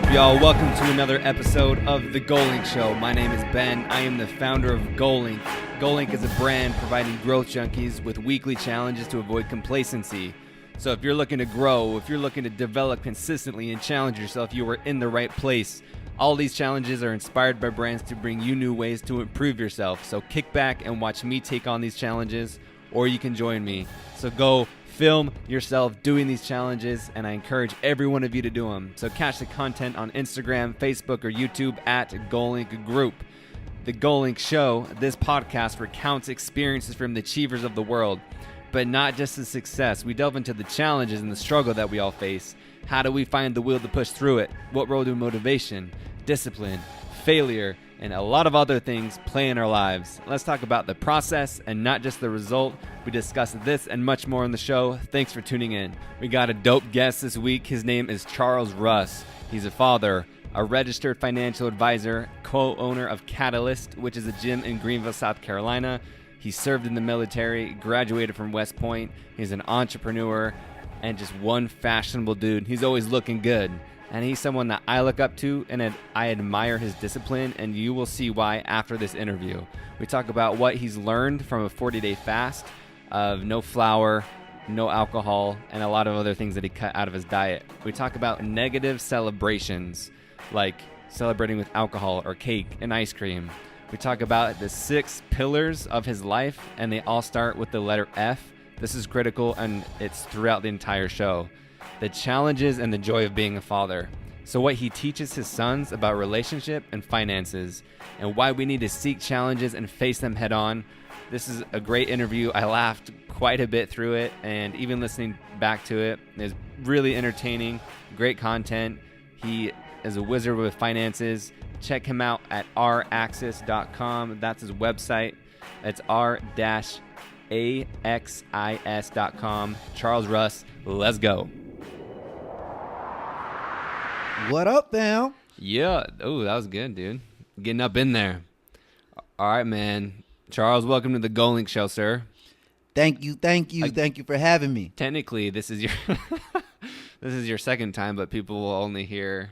up, y'all? Welcome to another episode of The Goalink Show. My name is Ben. I am the founder of Goalink. Goalink is a brand providing growth junkies with weekly challenges to avoid complacency. So if you're looking to grow, if you're looking to develop consistently and challenge yourself, you are in the right place. All these challenges are inspired by brands to bring you new ways to improve yourself. So kick back and watch me take on these challenges, or you can join me. So go film yourself doing these challenges, and I encourage every one of you to do them. So catch the content on Instagram, Facebook, or YouTube at Goalink Group. The Goalink Show, this podcast recounts experiences from the achievers of the world, but not just the success. We delve into the challenges and the struggle that we all face. How do we find the will to push through it? What role do motivation, discipline, failure, and a lot of other things play in our lives? Let's talk about the process and not just the result. We discuss this and much more on the show. Thanks for tuning in. We got a dope guest this week. His name is Charles Russ. He's a father, a registered financial advisor, co-owner of Catalyst, which is a gym in Greenville, South Carolina. He served in the military, graduated from West Point. He's an entrepreneur and just one fashionable dude. He's always looking good. And he's someone that I look up to, and I admire his discipline, and you will see why after this interview. We talk about what he's learned from a 40-day fast of no flour, no alcohol, and a lot of other things that he cut out of his diet. We talk about negative celebrations, like celebrating with alcohol or cake and ice cream. We talk about the 6 pillars of his life, and they all start with the letter F. This is critical, and it's throughout the entire show. The challenges and the joy of being a father. So what he teaches his sons about relationship and finances, and why we need to seek challenges and face them head on. This is a great interview. I laughed quite a bit through it, and even listening back to it is really entertaining. Great content. He is a wizard with finances. Check him out at raxis.com. That's his website. It's r-axis.com. Charles Russ, let's go. What up, fam? Yeah. Oh, that was good, dude. Getting up in there. All right, man. Charles, welcome to the Goalink Show, sir. Thank you for having me. Technically, this is your this is your second time, but people will only hear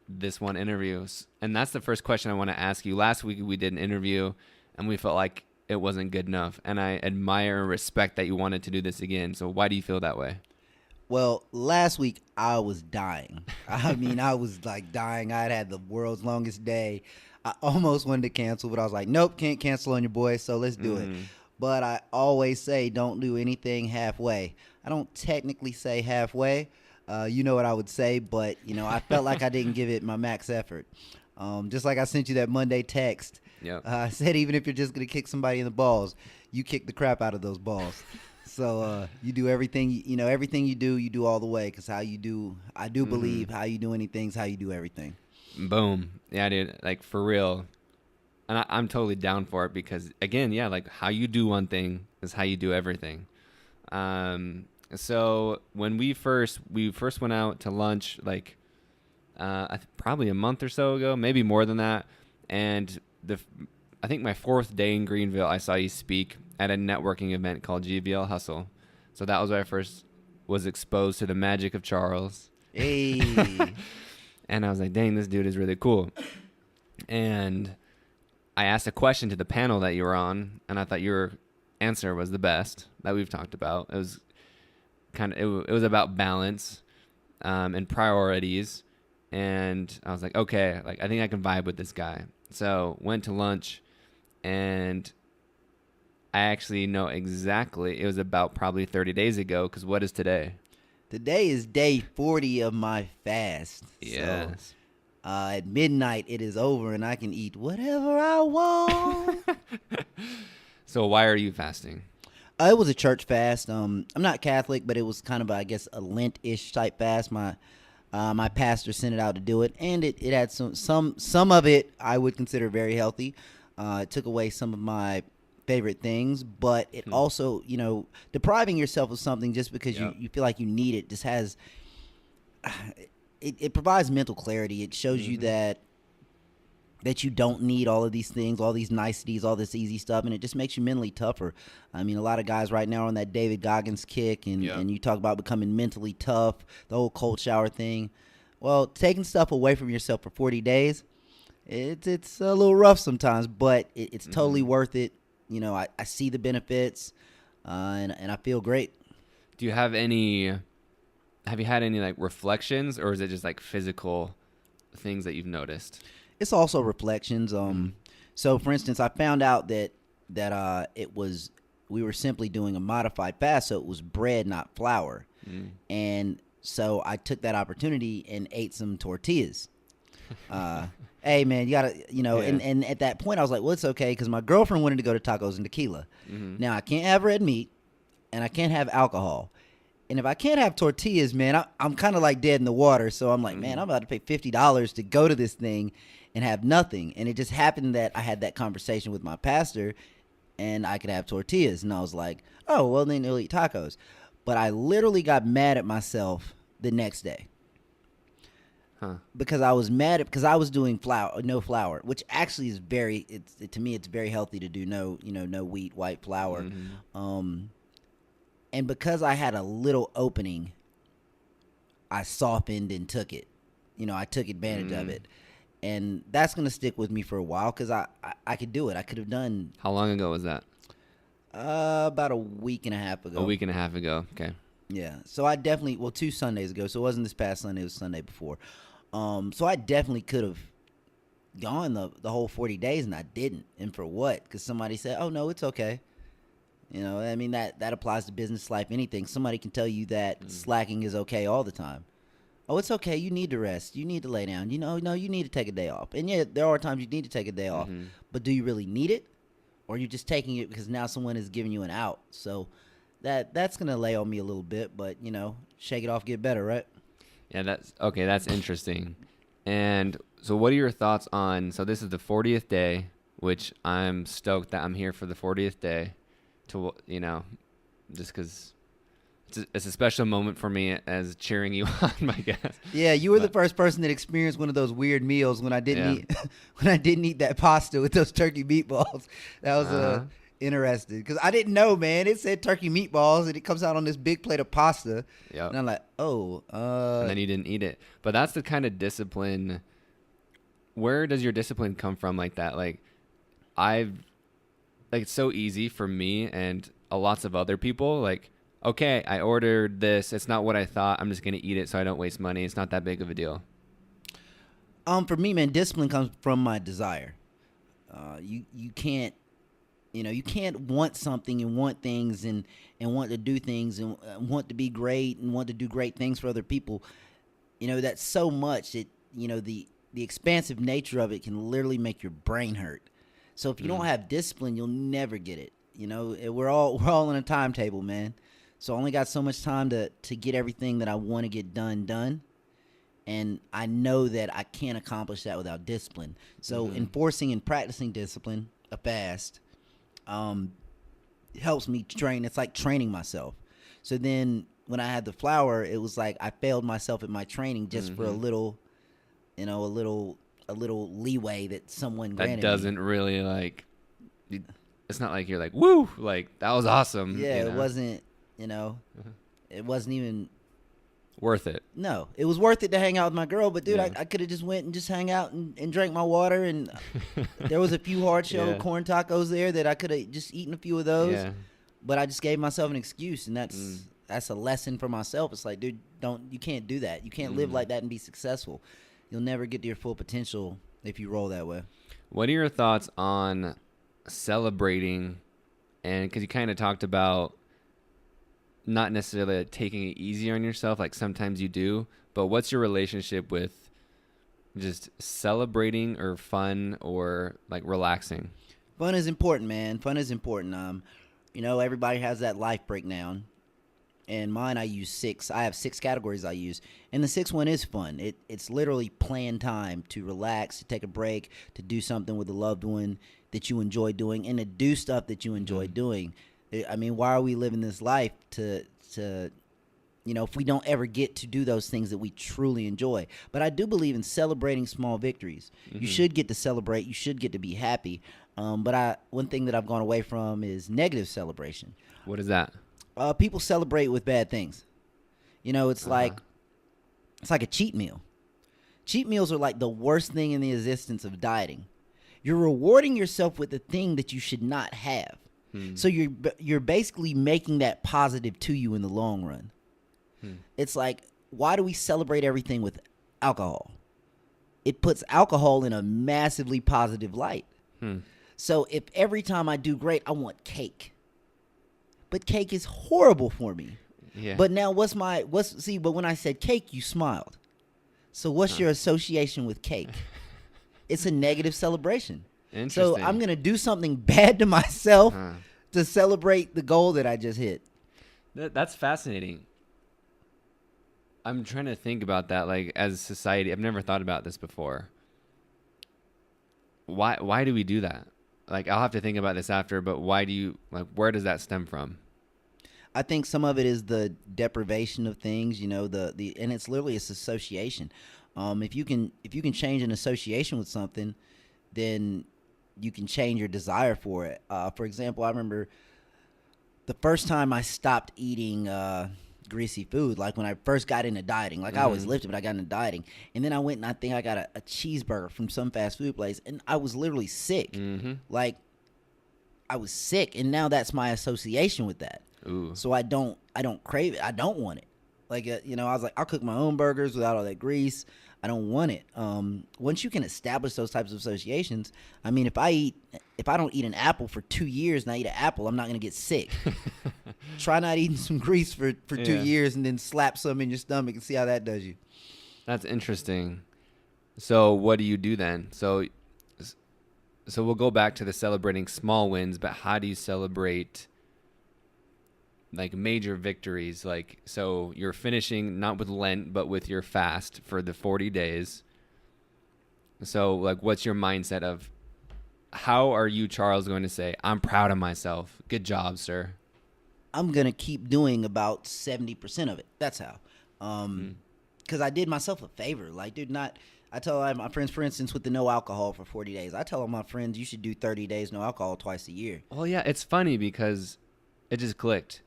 this one interview. And that's the first question I want to ask you. Last week we did an interview, and we felt like it wasn't good enough. And I admire and respect that you wanted to do this again. So why do you feel that way? Well, last week I was dying. I mean, I was like dying. I had the world's longest day. I almost wanted to cancel, but I was like, nope, can't cancel on your boy, so let's do it. But I always say don't do anything halfway. I don't technically say halfway. You know what I would say, but, I felt like I didn't give it my max effort. Just like I sent you that Monday text. Yep. I said even if you're just going to kick somebody in the balls, you kick the crap out of those balls. So you do everything, everything you do all the way, because I do believe how you do anything is how you do everything. Boom. Yeah, dude, like for real. And I'm totally down for it because, again, yeah, like how you do one thing is how you do everything. So when we first went out to lunch, like probably a month or so ago, maybe more than that, and I think my 4th day in Greenville, I saw you speak at a networking event called GVL Hustle. So that was where I first was exposed to the magic of Charles. Hey. And I was like, dang, this dude is really cool. And I asked a question to the panel that you were on, and I thought your answer was the best that we've talked about. It was it was about balance and priorities. And I was like, okay, like I think I can vibe with this guy. So went to lunch, and I actually know exactly. It was about probably 30 days ago, because what is today? Today is day 40 of my fast. Yes. So, at midnight, it is over, and I can eat whatever I want. So why are you fasting? It was a church fast. I'm not Catholic, but it was kind of, I guess, a Lent-ish type fast. My pastor sent it out to do it, and it had some of it I would consider very healthy. It took away some of my favorite things, but it also, depriving yourself of something just because you feel like you need it just has it provides mental clarity. It shows you that you don't need all of these things, all these niceties, all this easy stuff, and it just makes you mentally tougher. I mean, a lot of guys right now are on that David Goggins kick, and you talk about becoming mentally tough, the whole cold shower thing. Well, taking stuff away from yourself for 40 days, it's a little rough sometimes, but it's totally worth it. You know, I see the benefits, and I feel great. Do you have have you had any like reflections, or is it just like physical things that you've noticed? It's also reflections. So for instance, I found out that we were simply doing a modified fast, so it was bread, not flour. And so I took that opportunity and ate some tortillas. Hey man, you gotta, and at that point I was like, well, it's okay, because my girlfriend wanted to go to tacos and tequila. Now I can't have red meat, and I can't have alcohol. And if I can't have tortillas, man, I'm kind of like dead in the water. So I'm like, man, I'm about to pay $50 to go to this thing and have nothing. And it just happened that I had that conversation with my pastor, and I could have tortillas. And I was like, oh, well, then they'll eat tacos. But I literally got mad at myself the next day. Because I was mad because I was doing no flour, which actually is to me, it's very healthy to do no wheat, white flour. And because I had a little opening, I softened and took it. I took advantage of it. And that's going to stick with me for a while, because I could do it. I could have done. How long ago was that? About a week and a half ago. A week and a half ago. Okay. Yeah. So I definitely, 2 Sundays ago. So it wasn't this past Sunday, it was Sunday before. So I definitely could have gone the whole 40 days, and I didn't. And for what? Because somebody said, oh, no, it's okay. I mean, that applies to business life, anything. Somebody can tell you that slacking is okay all the time. Oh, it's okay. You need to rest. You need to lay down. No, you need to take a day off. And yeah, there are times you need to take a day off. But do you really need it? Or are you just taking it because now someone is giving you an out? So that's going to lay on me a little bit. But, shake it off, get better, right? Yeah, that's interesting. And so what are your thoughts on, so this is the 40th day, which I'm stoked that I'm here for the 40th day to, just because it's a special moment for me as cheering you on, I guess. Yeah, you were the first person that experienced one of those weird meals when I didn't eat that pasta with those turkey meatballs. That was interesting, because I didn't know, man. It said turkey meatballs, and it comes out on this big plate of pasta. Yep. And I'm like, and then you didn't eat it. But that's the kind of discipline. Where does your discipline come from like that? Like, it's so easy for me and lots of other people. Like, okay, I ordered this. It's not what I thought. I'm just going to eat it so I don't waste money. It's not that big of a deal. For me, man, discipline comes from my desire. You can't, you can't want something and want things and want to do things and want to be great and want to do great things for other people. That's so much that, the expansive nature of it can literally make your brain hurt. So if you don't have discipline, you'll never get it. We're all on a timetable, man. So I only got so much time to get everything that I want to get done. And I know that I can't accomplish that without discipline. So enforcing and practicing discipline, a fast, helps me train. It's like training myself. So then when I had the flour, it was like I failed myself at my training just for a little leeway that someone granted that doesn't me. Really like, it's not like you're like, woo, like that was awesome. Yeah, it wasn't, it wasn't even worth it. No, it was worth it to hang out with my girl, but dude, I could have just went and just hang out and drank my water, and there was a few hard shell corn tacos there that I could have just eaten a few of those. Yeah. But I just gave myself an excuse, and that's a lesson for myself. It's like, dude, you can't do that. You can't live like that and be successful. You'll never get to your full potential if you roll that way. What are your thoughts on celebrating? And because you kind of talked about not necessarily taking it easy on yourself, like sometimes you do, but what's your relationship with just celebrating or fun or like relaxing? Fun is important, man. Fun is important. Everybody has that life breakdown. And mine, I use 6. I have 6 categories I use. And the 6th one is fun. It's literally planned time to relax, to take a break, to do something with a loved one that you enjoy doing, and to do stuff that you enjoy doing. I mean, why are we living this life to if we don't ever get to do those things that we truly enjoy? But I do believe in celebrating small victories. You should get to celebrate. You should get to be happy. But one thing that I've gone away from is negative celebration. What is that? People celebrate with bad things. It's like a cheat meal. Cheat meals are like the worst thing in the existence of dieting. You're rewarding yourself with a thing that you should not have. So you're basically making that positive to you in the long run. It's like, why do we celebrate everything with alcohol? It puts alcohol in a massively positive light. So if every time I do great, I want cake. But cake is horrible for me. Yeah. But now but when I said cake, you smiled. So what's your association with cake? It's a negative celebration. So I'm going to do something bad to myself to celebrate the goal that I just hit. That's fascinating. I'm trying to think about that, like, as a society. I've never thought about this before. Why do we do that? Like, I'll have to think about this after, but where does that stem from? I think some of it is the deprivation of things, and it's literally it's association. If you can change an association with something, then you can change your desire for it. For example, I remember the first time I stopped eating greasy food, like when I first got into dieting. Like I always lifted, but I got into dieting. And then I went and I think I got a cheeseburger from some fast food place, and I was literally sick. Like I was sick, and now that's my association with that. Ooh. So I don't crave it. I don't want it. Like, I was like, I'll cook my own burgers without all that grease. I don't want it. Once you can establish those types of associations, I mean, if I don't eat an apple for 2 years and I eat an apple, I'm not going to get sick. Try not eating some grease for 2 years and then slap some in your stomach and see how that does you. That's interesting. So what do you do then? So we'll go back to the celebrating small wins, but how do you celebrate like major victories? Like, so you're finishing not with Lent, but with your fast for the 40 days. So like, what's your mindset of how are you, Charles, going to say, I'm proud of myself? Good job, sir. I'm going to keep doing about 70% of it. That's how. Cause I did myself a favor. Like, dude, I tell my friends, for instance, with the no alcohol for 40 days, I tell all my friends, you should do 30 days no alcohol twice a year. Well, yeah, it's funny because it just clicked.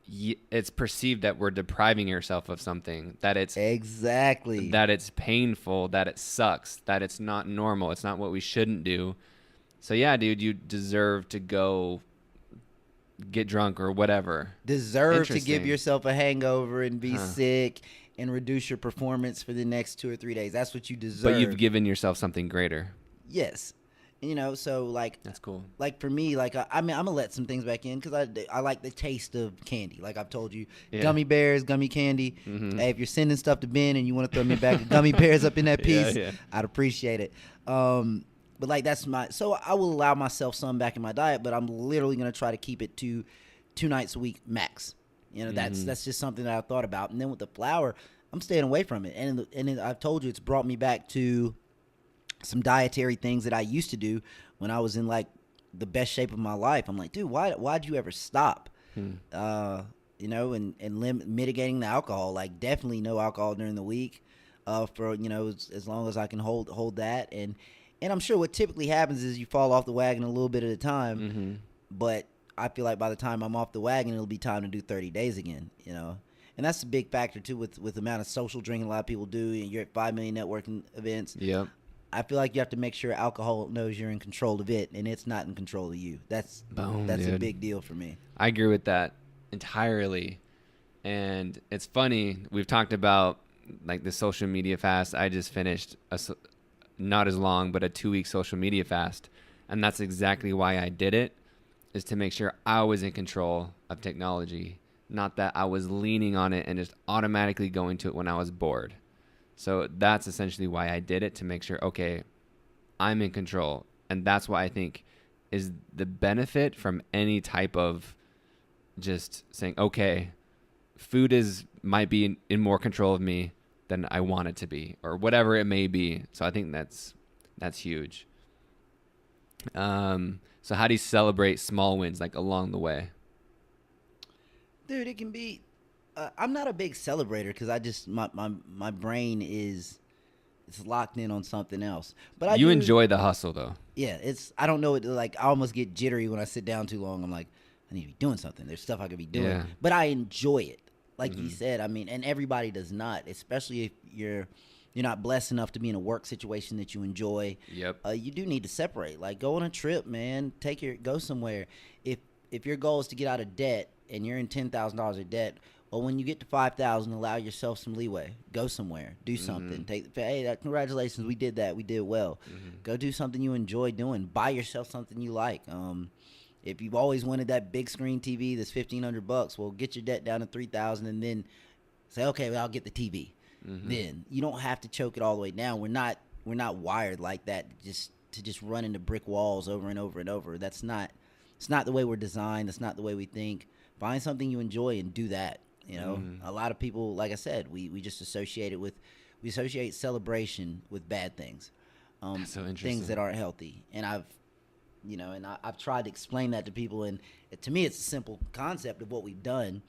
It's perceived that we're depriving yourself of something, that it's exactly, that it's painful, that it sucks, that it's not normal, it's not what we shouldn't do. So yeah, dude, you deserve to go get drunk or whatever. Deserve to give yourself a hangover and be sick and reduce your performance for the next 2 or 3 days. That's what you deserve. But you've given yourself something greater. Yes. So like that's cool. Like for me, like I'm gonna let some things back in because I like the taste of candy. Like I've told you, gummy bears, gummy candy. Hey, if you're sending stuff to Ben and you want to throw me back a gummy bears up in that piece, I'd appreciate it. But like so I will allow myself some back in my diet, but I'm literally gonna try to keep it to 2 nights a week max. That's just something that I thought about. And then with the flour, I'm staying away from it. And I've told you, it's brought me back to some dietary things that I used to do when I was in like the best shape of my life. I'm like, dude, why'd you ever stop? And mitigating the alcohol, like definitely no alcohol during the week, for, as long as I can hold that. And I'm sure what typically happens is you fall off the wagon a little bit at a time, but I feel like by the time I'm off the wagon, it'll be time to do 30 days again, And that's a big factor too with the amount of social drinking a lot of people do. And you're at 5 million networking events. Yep. I feel like you have to make sure alcohol knows you're in control of it, and it's not in control of you. That's a big deal for me. I agree with that entirely. And it's funny, we've talked about like the social media fast. I just finished not as long, but a 2-week social media fast. And that's exactly why I did it, is to make sure I was in control of technology, not that I was leaning on it and just automatically going to it when I was bored. So that's essentially why I did it, to make sure, okay, I'm in control. And that's what I think is the benefit from any type of just saying, okay, food might be in more control of me than I want it to be, or whatever it may be. So I think that's huge. So how do you celebrate small wins, like along the way? Dude, it can be... I'm not a big celebrator because I just my brain it's locked in on something else. But you enjoy the hustle though. Yeah, I don't know, like I almost get jittery when I sit down too long. I'm like, I need to be doing something. There's stuff I could be doing, but I enjoy it. like you said. I mean, and everybody does not, especially if you're not blessed enough to be in a work situation that you enjoy. Yep. You do need to separate. Like, go on a trip, man. Go somewhere. If your goal is to get out of debt and you're in $10,000 of debt, well, when you get to 5,000, allow yourself some leeway. Go somewhere. Do something. Congratulations, we did that. We did well. Go do something you enjoy doing. Buy yourself something you like. If you've always wanted that big screen TV that's $1,500, well, get your debt down to 3,000, and then say, okay, well, I'll get the TV. Then you don't have to choke it all the way down. We're not wired like that to just run into brick walls over and over and over. It's not the way we're designed. That's not the way we think. Find something you enjoy and do that. You know, a lot of people, like I said, we just associate celebration with bad things. That's so interesting. Things that aren't healthy. And I've tried to explain that to people, and to me, it's a simple concept of what we've done.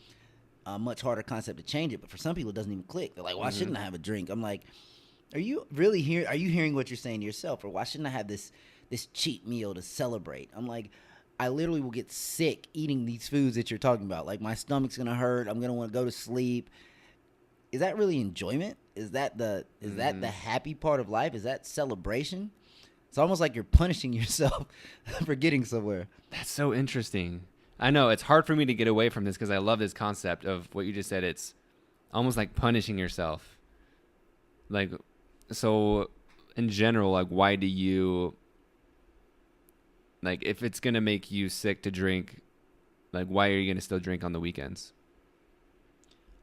A much harder concept to change it, but for some people, it doesn't even click. They're like, "Why shouldn't I have a drink?" I'm like, "Are you really here? Are you hearing what you're saying to yourself, or why shouldn't I have this cheat meal to celebrate?" I'm like, I literally will get sick eating these foods that you're talking about. Like, my stomach's gonna hurt. I'm gonna want to go to sleep. Is that really enjoyment? Is that the happy part of life? Is that celebration? It's almost like you're punishing yourself for getting somewhere. That's so interesting. I know it's hard for me to get away from this because I love this concept of what you just said. It's almost like punishing yourself. Like, so in general, like, why do you, like, if it's going to make you sick to drink, like, why are you going to still drink on the weekends?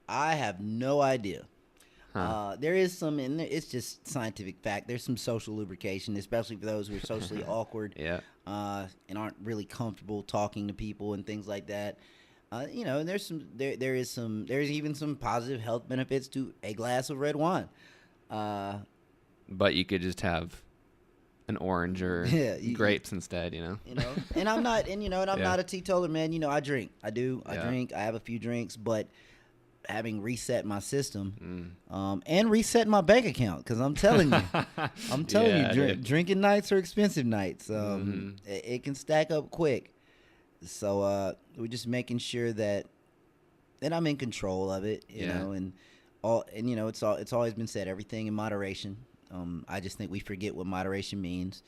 I have no idea. There is some, and it's just scientific fact. There's some social lubrication, especially for those who are socially awkward, and aren't really comfortable talking to people and things like that. And there's even some positive health benefits to a glass of red wine. But you could just have an orange or grapes instead, And I'm not, not a teetotaler, man. I drink. I drink. I have a few drinks, but having reset my system and reset my bank account, because I'm telling you, drinking nights are expensive nights. It can stack up quick. So we're just making sure that I'm in control of it, you know, and it's always been said, everything in moderation. I just think we forget what moderation means.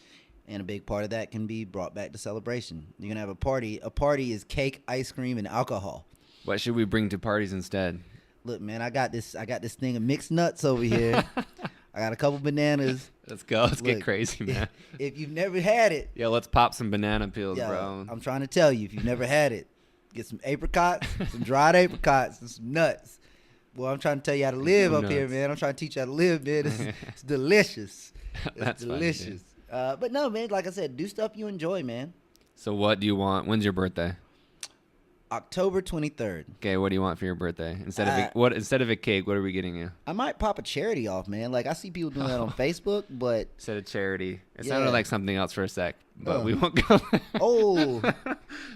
And a big part of that can be brought back to celebration. You're gonna have a party. A party is cake, ice cream, and alcohol. What should we bring to parties instead? Look, man, I got this thing of mixed nuts over here. I got a couple bananas. Let's go. Let's get crazy, man. If you've never had it, let's pop some banana peels, bro. I'm trying to tell you, if you've never had it, get some apricots, some dried apricots, and some nuts. Well, I'm trying to tell you how to live up here, man. I'm trying to teach you how to live, man. It's delicious. That's delicious. But no, man, like I said, do stuff you enjoy, man. So what do you want? When's your birthday? October 23rd. Okay, what do you want for your birthday? Instead of a cake, what are we getting you? I might pop a charity off, man. Like, I see people doing that on Facebook, but instead of charity, it sounded like something else for a sec, but we won't go.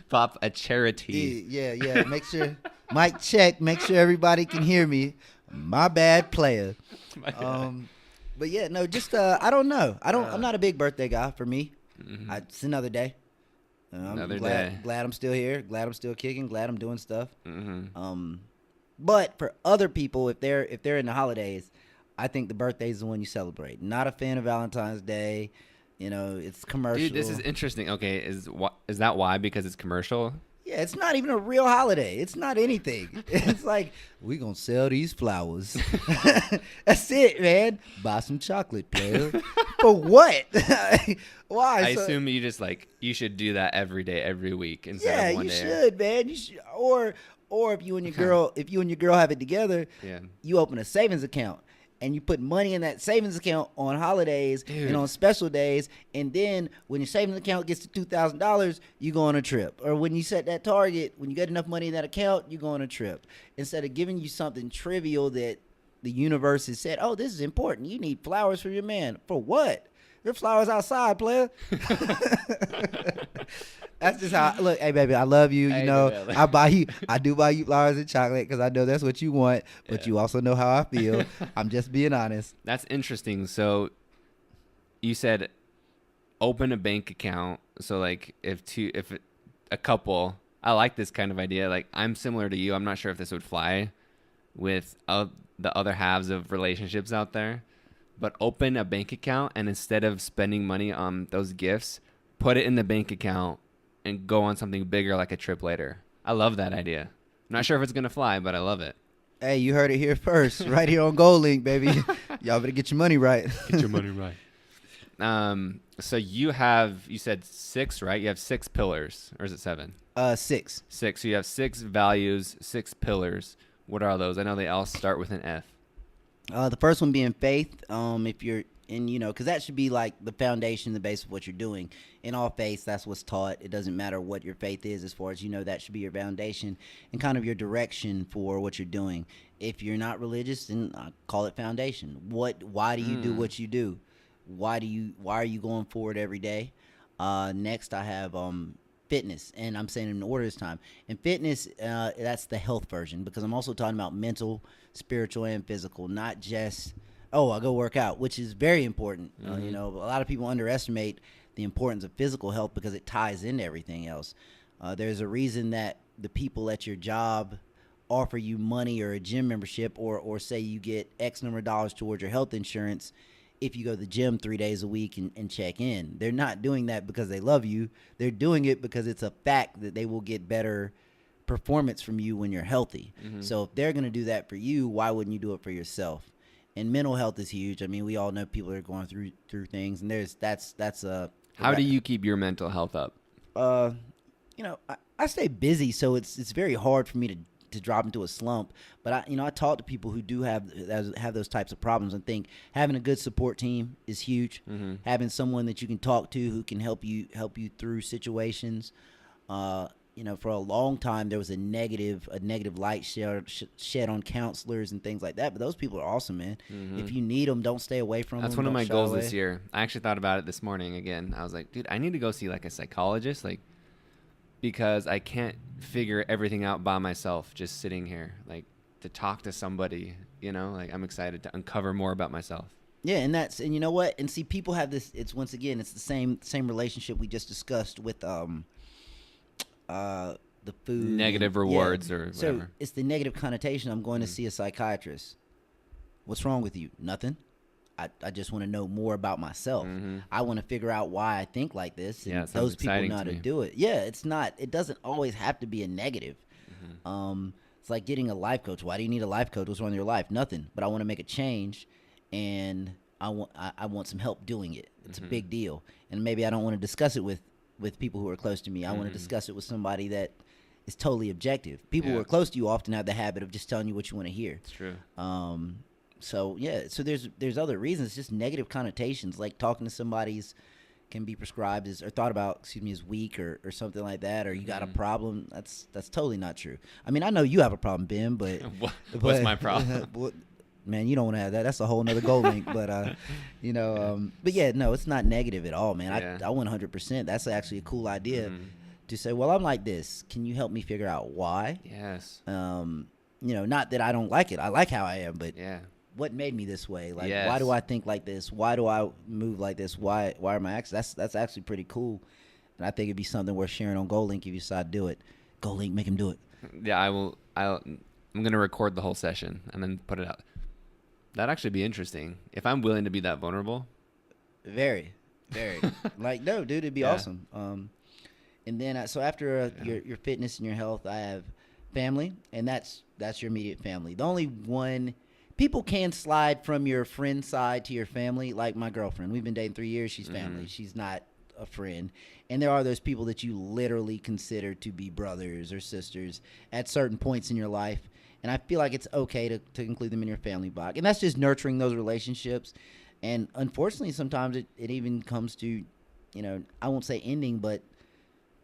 Pop a charity. Yeah. Make sure, mic check. Make sure everybody can hear me. My bad, player. But yeah, no, just I don't know. I'm not a big birthday guy. For me, it's another day. I'm glad I'm still here. Glad I'm still kicking. Glad I'm doing stuff. But for other people, if they're in the holidays, I think the birthday is the one you celebrate. Not a fan of Valentine's Day. It's commercial. Dude, this is interesting. Okay, is that why? Because it's commercial? Yeah, it's not even a real holiday. It's not anything. It's like, we're going to sell these flowers. That's it, man. Buy some chocolate, player. For what? Why? I assume you just you should do that every day, every week instead of one day. Yeah, you should, man. You should. Or if you and your girl have it together, you open a savings account. And you put money in that savings account on holidays and on special days. And then when your savings account gets to $2,000, you go on a trip. Or when you set that target, when you get enough money in that account, you go on a trip. Instead of giving you something trivial that the universe has said, oh, this is important. You need flowers for your man. For what? There's flowers outside, player. That's just how. Look, hey baby, I love you. I do buy you flowers and chocolate because I know that's what you want. But you also know how I feel. I'm just being honest. That's interesting. So, you said open a bank account. So if a couple, I like this kind of idea. Like, I'm similar to you. I'm not sure if this would fly. with the other halves of relationships out there, but open a bank account and instead of spending money on those gifts, put it in the bank account and go on something bigger like a trip later. I love that idea. I'm not sure if it's going to fly, but I love it. Hey, you heard it here first, right here on Goalink, baby. Y'all better get your money right. Get your money right. So you said 6, right? You have 6 pillars, or is it 7? 6. 6. So you have 6 values, 6 pillars. What are those? I know they all start with an F. The first one being faith. If you're in, because that should be like the foundation, the base of what you're doing. In all faiths, that's what's taught. It doesn't matter what your faith is, as far as that should be your foundation and kind of your direction for what you're doing. If you're not religious, then I call it foundation. Why do you do what you do? Why are you going forward every day? Next, I have fitness, and I'm saying in order this time. And fitness, that's the health version, because I'm also talking about mental, spiritual, and physical, not just, I go work out, which is very important. Mm-hmm. A lot of people underestimate the importance of physical health because it ties into everything else. There's a reason that the people at your job offer you money or a gym membership, or say you get X number of dollars towards your health insurance if you go to the gym 3 days a week and check in. They're not doing that because they love you. They're doing it because it's a fact that they will get better performance from you when you're healthy. Mm-hmm. So if they're going to do that for you, why wouldn't you do it for yourself? And mental health is huge. I mean, we all know people are going through things, and that's How do you keep your mental health up? I stay busy, so it's very hard for me to drop into a slump. But I talk to people who do have those types of problems, and think having a good support team is huge. Mm-hmm. Having someone that you can talk to who can help you through situations. For a long time there was a negative light shed on counselors and things like that. But those people are awesome, man. Mm-hmm. If you need them, don't stay away from them. That's one of my goals this year. I actually thought about it this morning again. I was like, dude, I need to go see like a psychologist, because I can't figure everything out by myself just sitting here. To talk to somebody, I'm excited to uncover more about myself. Yeah, and you know what? And see, people have this. It's once again, it's the same relationship we just discussed with the food, negative rewards or whatever. So it's the negative connotation. I'm going to see a psychiatrist. What's wrong with you? Nothing. I just want to know more about myself. Mm-hmm. I want to figure out why I think like this. And those people know how to do it. Yeah, it doesn't always have to be a negative. Mm-hmm. It's like getting a life coach. Why do you need a life coach? What's wrong with your life? Nothing. But I want to make a change, and I want some help doing it. It's a big deal. And maybe I don't want to discuss it with people who are close to me. I want to discuss it with somebody that is totally objective. People who are close to you often have the habit of just telling you what you want to hear. It's true. So there's other reasons. It's just negative connotations, like talking to somebody's can be prescribed or thought about, as weak or something like that, or you got a problem. That's totally not true. I mean, I know you have a problem, Ben, but what's my problem? Man, you don't want to have that. That's a whole nother Goalink. But but yeah, no, it's not negative at all, man. I 100%. That's actually a cool idea to say, well, I'm like this. Can you help me figure out why? Yes. Not that I don't like it. I like how I am, but what made me this way? Why do I think like this? Why do I move like this? Why are my actions? That's actually pretty cool, and I think it'd be something worth sharing on Goalink if you decide to do it. Goalink, make him do it. Yeah, I will. I'm gonna record the whole session and then put it out. That'd actually be interesting if I'm willing to be that vulnerable. Very, very. No, dude, it'd be awesome. And then so after your fitness and your health, I have family, and that's your immediate family. The only one. People can slide from your friend side to your family, like my girlfriend. We've been dating 3 years. She's family. She's not a friend. And there are those people that you literally consider to be brothers or sisters at certain points in your life. And I feel like it's okay to include them in your family box. And that's just nurturing those relationships. And unfortunately, sometimes it even comes to, I won't say ending, but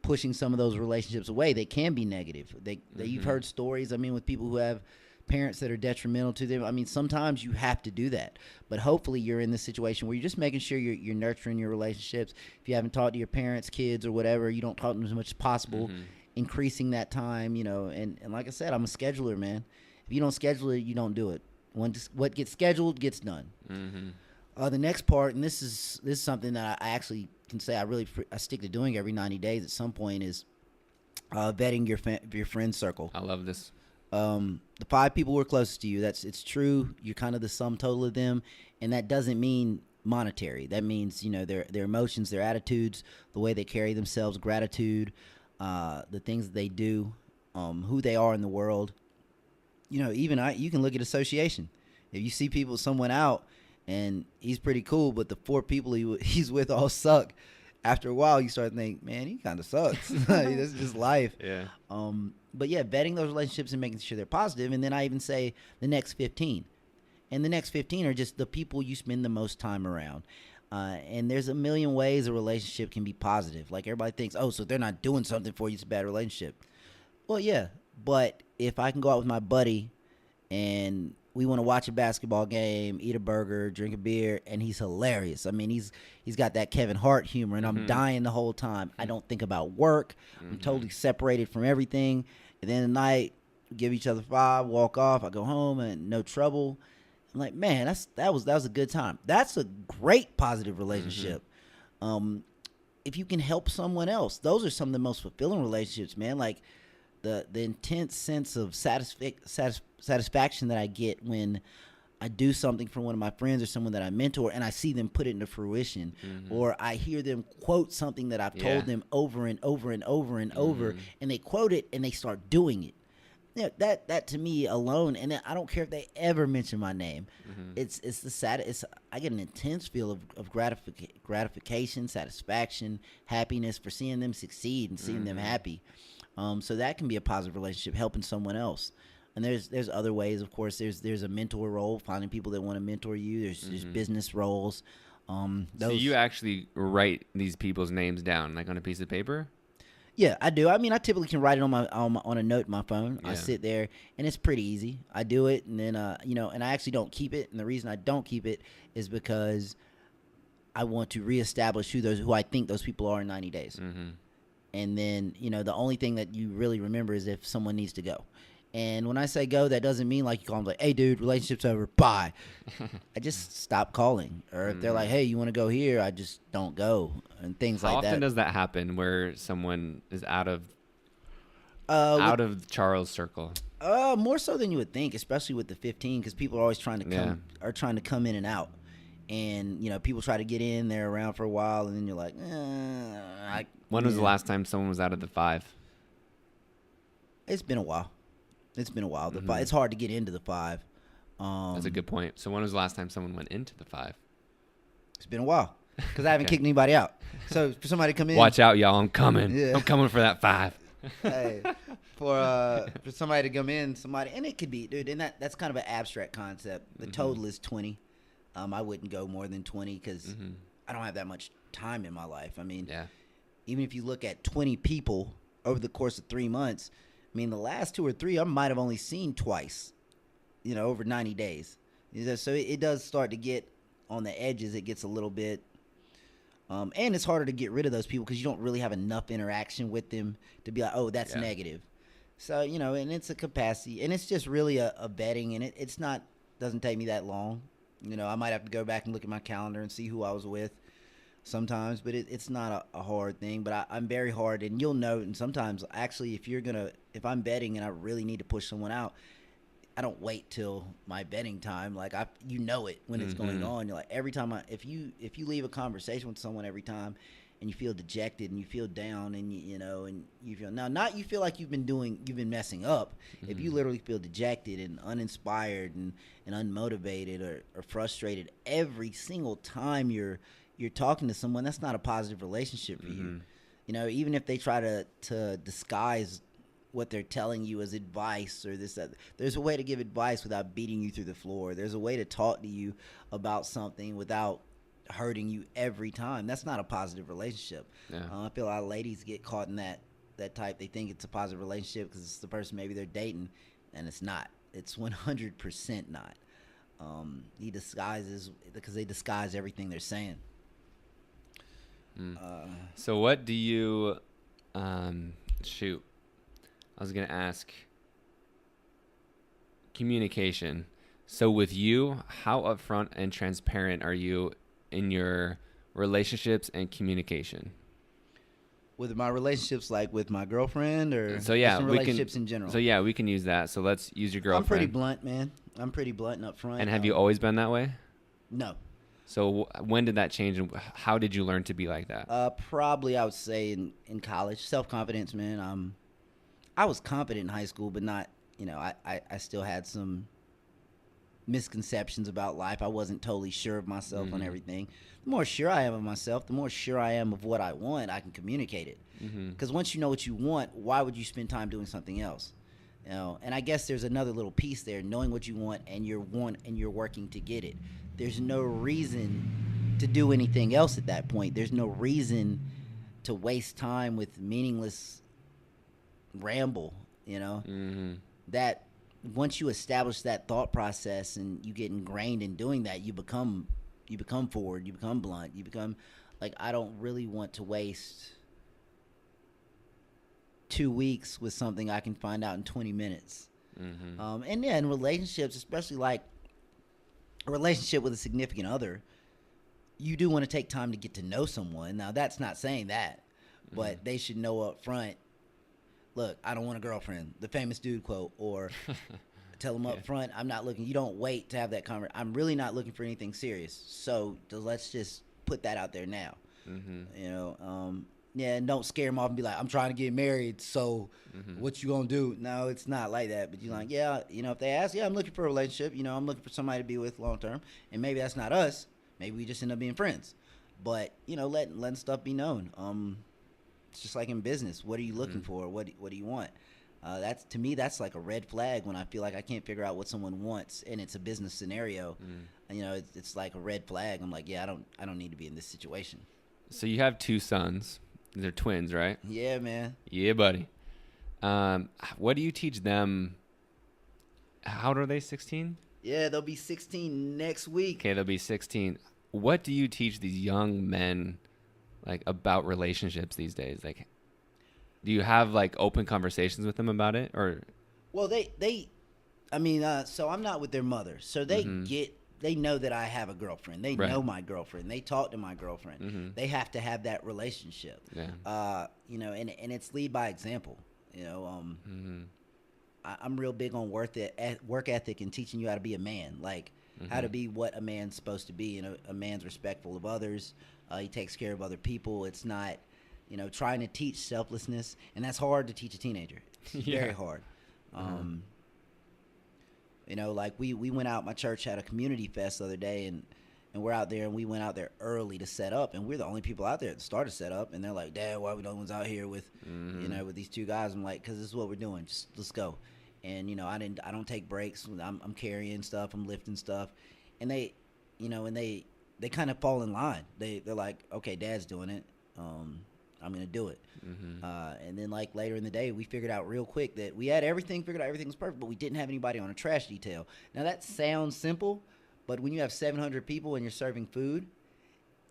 pushing some of those relationships away. They can be negative. You've heard stories, with people who have parents that are detrimental to them. I mean, sometimes you have to do that, but hopefully you're in this situation where you're just making sure you're nurturing your relationships. If you haven't talked to your parents, kids, or whatever, you don't talk to them as much as possible, increasing that time, and like I said, I'm a scheduler, man. If you don't schedule it, you don't do it. What gets scheduled gets done. The next part, and this is something that I actually can say I stick to doing every 90 days at some point, is vetting your friend circle. I love this. The 5 people who are closest to you, it's true. You're kind of the sum total of them, and that doesn't mean monetary. That means, their emotions, their attitudes, the way they carry themselves, gratitude, the things that they do, who they are in the world. Even you can look at association. If you see someone out and he's pretty cool, but the 4 people he's with all suck, after a while you start to think, man, he kind of sucks. This is just life. Yeah. But yeah, vetting those relationships and making sure they're positive. And then I even say the next 15. And the next 15 are just the people you spend the most time around. And there's a million ways a relationship can be positive. Like everybody thinks, oh, so they're not doing something for you, it's a bad relationship. Well, yeah, but if I can go out with my buddy and we want to watch a basketball game, eat a burger, drink a beer, and he's hilarious. I mean, he's got that Kevin Hart humor, and I'm dying the whole time. I don't think about work. I'm totally separated from everything. And then at night, we give each other 5, walk off. I go home and no trouble. I'm like, man, that was a good time. That's a great positive relationship. If you can help someone else, those are some of the most fulfilling relationships, man. Like the intense sense of satisfaction that I get when I do something for one of my friends or someone that I mentor and I see them put it into fruition, or I hear them quote something that I've told them over and over and over and over, and they quote it and they start doing it. Yeah, that to me alone, and I don't care if they ever mention my name. It's the sad. I get an intense feel of gratification, satisfaction, happiness for seeing them succeed and seeing them happy. So that can be a positive relationship, helping someone else. And there's other ways, of course. There's a mentor role, finding people that want to mentor you. There's business roles. So you actually write these people's names down, like on a piece of paper? Yeah, I do. I mean, I typically can write it on a note in my phone. Yeah. I sit there, and it's pretty easy. I do it, and then and I actually don't keep it. And the reason I don't keep it is because I want to reestablish who I think those people are in 90 days. And then the only thing that you really remember is if someone needs to go. And when I say go, that doesn't mean like you call them like, hey, dude, relationship's over, bye. I just stop calling. Or if they're like, hey, you want to go here, I just don't go, and things like that. How often does that happen where someone is out of Charles' circle? More so than you would think, especially with the 15, because people are always trying to come in and out. And, people try to get in, they're around for a while, and then you're like, When was the last time someone was out of the 5? It's been a while. The 5, it's hard to get into the 5. That's a good point. So when was the last time someone went into the 5? It's been a while because I haven't kicked anybody out. So for somebody to come in, watch out, y'all! I'm coming. Yeah. I'm coming for that 5. Hey, for somebody to come in, and it could be, dude. And that's kind of an abstract concept. The total is 20. I wouldn't go more than 20 because I don't have that much time in my life. I mean, even if you look at 20 people over the course of 3 months. I mean, the last 2 or 3 I might have only seen twice, over 90 days. So it does start to get on the edges. It gets a little bit, and it's harder to get rid of those people because you don't really have enough interaction with them to be like, oh, that's negative. So, and it's a capacity, and it's just really a vetting, and it's not, doesn't take me that long. I might have to go back and look at my calendar and see who I was with sometimes, but it's not a hard thing. But I'm very hard, and you'll note. And sometimes, actually, if I'm betting and I really need to push someone out, I don't wait till my betting time. Like it when it's going on. You're like, every time if you leave a conversation with someone every time, and you feel dejected and you feel down, and and you feel not you feel like you've been messing up. If you literally feel dejected and uninspired and unmotivated or frustrated every single time you're talking to someone, that's not a positive relationship for you. Even if they try to disguise what they're telling you as advice or this, that, there's a way to give advice without beating you through the floor. There's a way to talk to you about something without hurting you every time. That's not a positive relationship. I feel a lot of ladies get caught in that type. They think it's a positive relationship because it's the person maybe they're dating, and it's not. It's 100% not. He disguises because they disguise everything they're saying. So what do you I was going to ask communication. So with you, how upfront and transparent are you in your relationships and communication? With my relationships, like with my girlfriend, or So yeah, just in we can. relationships in general. So yeah, we can use that. So let's use your girlfriend. I'm pretty blunt, man. I'm pretty blunt and upfront. And have you always been that way? No. So when did that change, and how did you learn to be like that? Probably I would say in college. Self-confidence, man. I was confident in high school, but not, I still had some misconceptions about life. I wasn't totally sure of myself on everything. The more sure I am of myself, the more sure I am of what I want, I can communicate it. Because once you know what you want, why would you spend time doing something else? And I guess there's another little piece there, knowing what you want and you're working to get it. There's no reason to do anything else at that point. There's no reason to waste time with meaningless ramble, that once you establish that thought process and you get ingrained in doing that, you become forward, you become blunt, you become like, I don't really want to waste 2 weeks with something I can find out in 20 minutes. And yeah, in relationships, especially like a relationship with a significant other, you do want to take time to get to know someone. Now, that's not saying that, but they should know up front, look, I don't want a girlfriend, the famous dude quote, or tell them up front, I'm not looking. You don't wait to have that conversation. I'm really not looking for anything serious. So let's just put that out there now. And don't scare them off and be like, I'm trying to get married, so what you gonna do? No, it's not like that. But you're like, yeah, if they ask, yeah, I'm looking for a relationship. I'm looking for somebody to be with long term, and maybe that's not us. Maybe we just end up being friends. But letting stuff be known. It's just like in business. What are you looking for? What do you want? That's, to me, that's like a red flag when I feel like I can't figure out what someone wants, and it's a business scenario. It's like a red flag. I'm like, yeah, I don't need to be in this situation. So you have 2 sons. They're twins, right? Yeah, man. Yeah, buddy. What do you teach them? How old are they? 16? Yeah, they'll be 16 next week. Okay, they'll be 16. What do you teach these young men, like, about relationships these days? Like, do you have like open conversations with them about it, or? Well, so I'm not with their mother, so they know that I have a girlfriend. They know my girlfriend. They talk to my girlfriend. They have to have that relationship. Yeah. And it's lead by example. I'm real big on work ethic and teaching you how to be a man, like how to be what a man's supposed to be. A man's respectful of others. He takes care of other people. It's not, trying to teach selflessness, and that's hard to teach a teenager. It's very hard. Like we went out, my church had a community fest the other day, and we're out there, and we went out there early to set up, and we're the only people out there at the start to set up, and they're like, Dad, why are we the only ones out here with, with these 2 guys? I'm like, because this is what we're doing. Just let's go. And, I don't take breaks. I'm carrying stuff. I'm lifting stuff. And they kind of fall in line. They're like, okay, Dad's doing it. I'm going to do it. And then like later in the day, we figured out real quick that we had everything figured out. Everything was perfect, but we didn't have anybody on a trash detail. Now that sounds simple, but when you have 700 people and you're serving food,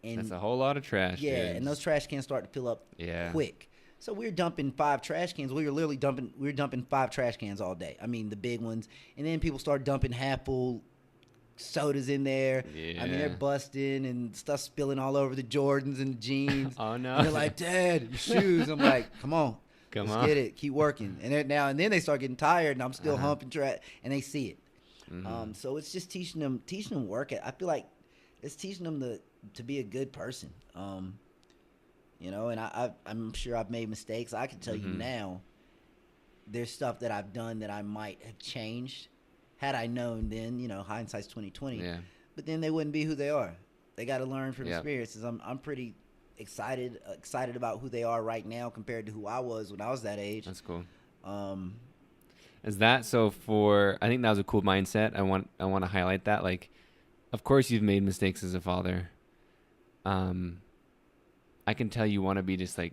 and that's a whole lot of trash. Yeah. Dudes. And those trash cans start to fill up quick. So we're dumping 5 trash cans. We were dumping 5 trash cans all day. I mean, the big ones. And then people start dumping half full sodas in there. Yeah. I mean, they're busting and stuff spilling all over the Jordans and the jeans. Oh no! And they're like, Dad, your shoes. I'm like, come on, let's get it, keep working. And then they start getting tired, and I'm still humping trash, and they see it. So it's just teaching them work. I feel like it's teaching them to be a good person. And I'm sure I've made mistakes. I can tell you now, there's stuff that I've done that I might have changed had I known then. Hindsight's 20/20. Yeah. But then they wouldn't be who they are. They got to learn from experiences. I'm pretty excited about who they are right now compared to who I was when I was that age. That's cool. Is that so? I think that was a cool mindset. I want to highlight that. Like, of course you've made mistakes as a father. I can tell you want to be just a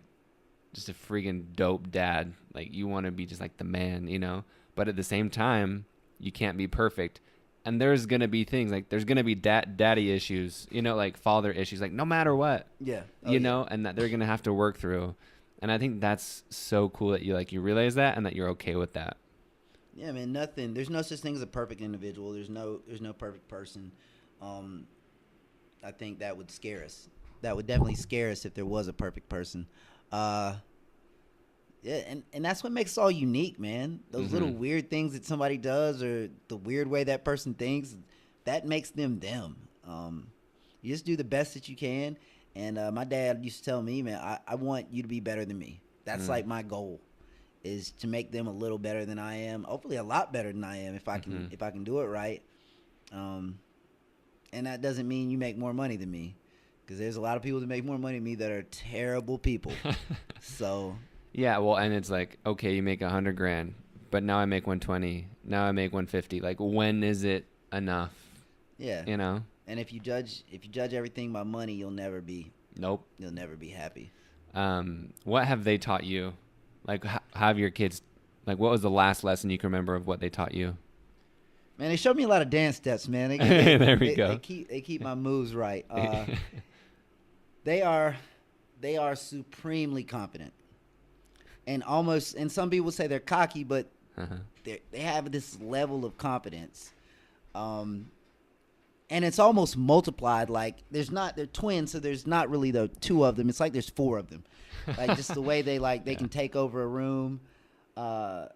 friggin' dope dad. Like, you want to be just like the man, But at the same time, you can't be perfect. And there's going to be things like there's going to be daddy issues, like father issues, like no matter what. Yeah. And that they're going to have to work through. And I think that's so cool that you realize that and that you're okay with that. Yeah, man, there's no such thing as a perfect individual. There's no perfect person. I think that would scare us. That would definitely scare us if there was a perfect person. Yeah, and that's what makes it all unique, man. Those little weird things that somebody does, or the weird way that person thinks, that makes them them. You just do the best that you can. And my dad used to tell me, man, I want you to be better than me. That's like my goal, is to make them a little better than I am. Hopefully a lot better than I am if I can do it right. And that doesn't mean you make more money than me, because there's a lot of people that make more money than me that are terrible people. So... Yeah, well, and it's like, okay, you make $100,000, but now I make 120. Now I make 150. Like, when is it enough? Yeah, you know. And if you judge everything by money, you'll never be. Nope. You'll never be happy. What have they taught you? Like, have your kids? Like, what was the last lesson you can remember of what they taught you? Man, they showed me a lot of dance steps, man. There we go. They keep my moves right. They are supremely confident. And some people say they're cocky, but they have this level of confidence. And it's almost multiplied. Like, they're twins, so there's not really the two of them. It's like there's four of them. Like, just the way they can take over a room. And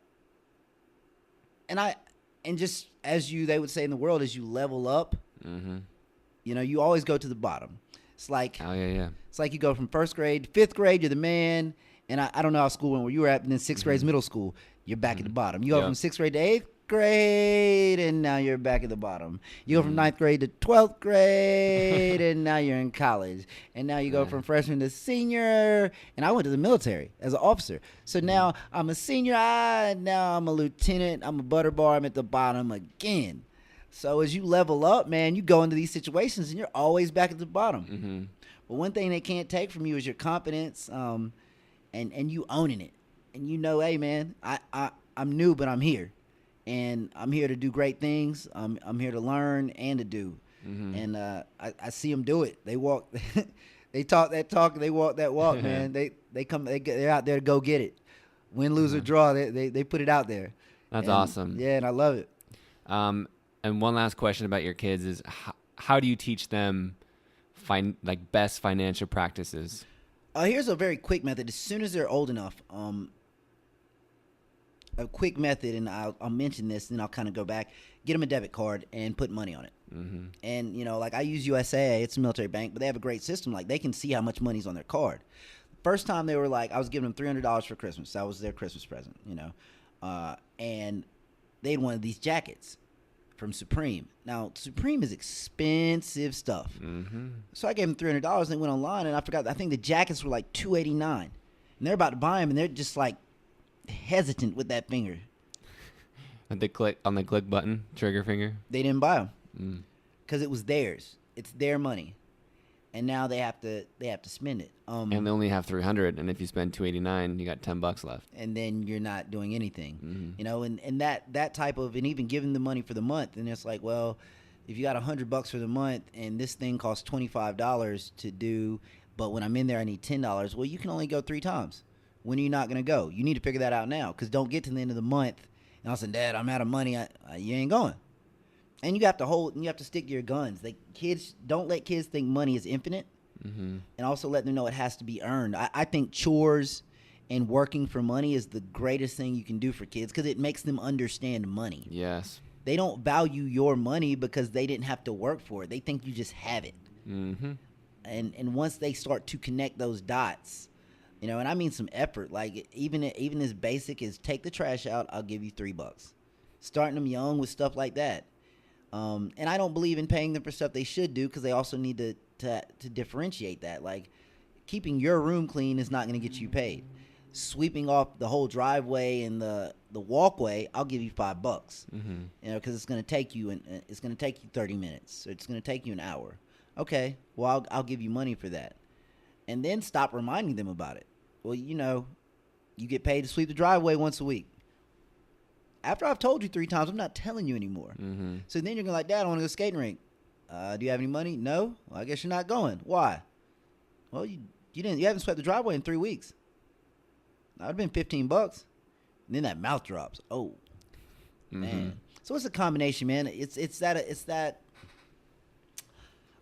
just as they would say in the world, as you level up, you know, you always go to the bottom. It's like, oh yeah. It's like you go from first grade to fifth grade, you're the man. And I don't know how school went where you were at, and then sixth grade is middle school. You're back at the bottom. You go from sixth grade to eighth grade, and now you're back at the bottom. You go from ninth grade to 12th grade, and now you're in college. And now you go from freshman to senior. And I went to the military as an officer. So now I'm a senior. Now I'm a lieutenant. I'm a butter bar. I'm at the bottom again. So as you level up, man, you go into these situations, and you're always back at the bottom. But one thing they can't take from you is your confidence. And you owning it, and you know, hey man, I'm new, but I'm here, and I'm here to do great things. I'm here to learn and to do, and I see them do it. They walk, they talk that talk, they walk that walk, man. They're out there to go get it, win, lose or draw. They put it out there. That's awesome. Yeah, and I love it. And one last question about your kids is how do you teach them best financial practices? Here's a very quick method. As soon as they're old enough, a quick method, and I'll mention this, and then I'll kind of go back. Get them a debit card and put money on it. And, you know, like I use USAA. It's a military bank, but they have a great system. Like, they can see how much money's on their card. First time they were like, I was giving them $300 for Christmas. That was their Christmas present, you know. And they had one of these jackets from Supreme. Now, Supreme is expensive stuff. So I gave them $300, and they went online, and I think the jackets were like $289. And they're about to buy them, and they're just like hesitant with that finger. Did they click on the click button, trigger finger? They didn't buy them because it was theirs. It's their money, and now they have to spend it. And they only have $300, and if you spend $289, you got $10 left. And then you're not doing anything, you know. And that type of, and even giving the money for the month, and it's like, well, if you got $100 for the month, and this thing costs $25 to do, but when I'm in there I need $10. Well, you can only go 3 times. When are you not going to go? You need to figure that out now, because don't get to the end of the month and I'll say, Dad, I'm out of money. You ain't going. And you have to stick to your guns. Don't let kids think money is infinite. And also let them know it has to be earned. I think chores and working for money is the greatest thing you can do for kids, because it makes them understand money. Yes. They don't value your money because they didn't have to work for it. They think you just have it. And once they start to connect those dots, you know, and I mean some effort, like even as basic as take the trash out, I'll give you $3. Starting them young with stuff like that. And I don't believe in paying them for stuff they should do, because they also need to differentiate that. Like, keeping your room clean is not going to get you paid. Sweeping off the whole driveway and the walkway, I'll give you $5. You know, because it's going to take you 30 minutes, or it's going to take you an hour. Okay, well, I'll give you money for that. And then stop reminding them about it. Well, you know, you get paid to sweep the driveway once a week. After I've told you 3 times, I'm not telling you anymore. So then you're going to like, Dad, I want to go skating rink. Do you have any money? No? Well, I guess you're not going. Why? Well, you haven't swept the driveway in 3 weeks. That would have been $15. And then that mouth drops. Oh, man. So it's a combination, man. It's that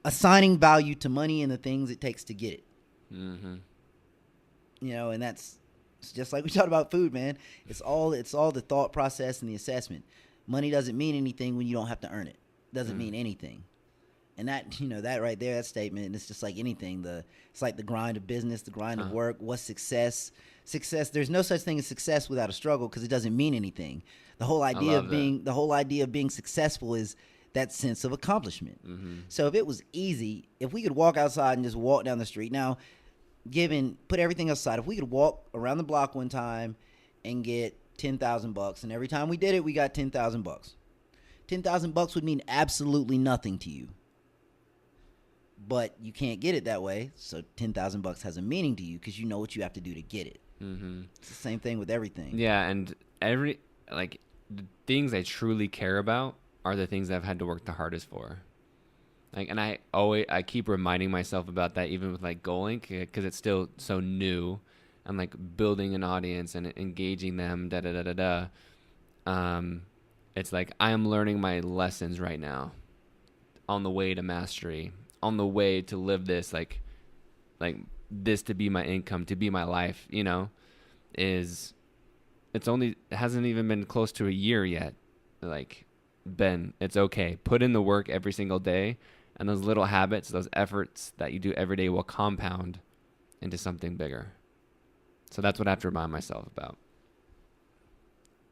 assigning value to money and the things it takes to get it. And it's just like we talked about food, man. It's all the thought process and the assessment. Money doesn't mean anything when you don't have to earn it. Doesn't mean anything. And that, that right there, that statement, it's just like anything. It's like the grind of business, the grind of work. What's success? Success. There's no such thing as success without a struggle because it doesn't mean anything. The whole idea of being successful is that sense of accomplishment. So if it was easy, if we could walk outside and just walk down the street now, put everything aside, if we could walk around the block one time and get $10,000, and every time we did it, we got $10,000. $10,000 would mean absolutely nothing to you. But you can't get it that way, so $10,000 has a meaning to you because you know what you have to do to get it. It's the same thing with everything. Yeah, and the things I truly care about are the things I've had to work the hardest for. And I keep reminding myself about that even with like Goalink because it's still so new, and like building an audience and engaging them. It's like I am learning my lessons right now, on the way to mastery, on the way to live this like this to be my income, to be my life. It hasn't even been close to a year yet. Like, Ben, it's okay. Put in the work every single day. And those little habits, those efforts that you do every day will compound into something bigger. So that's what I have to remind myself about.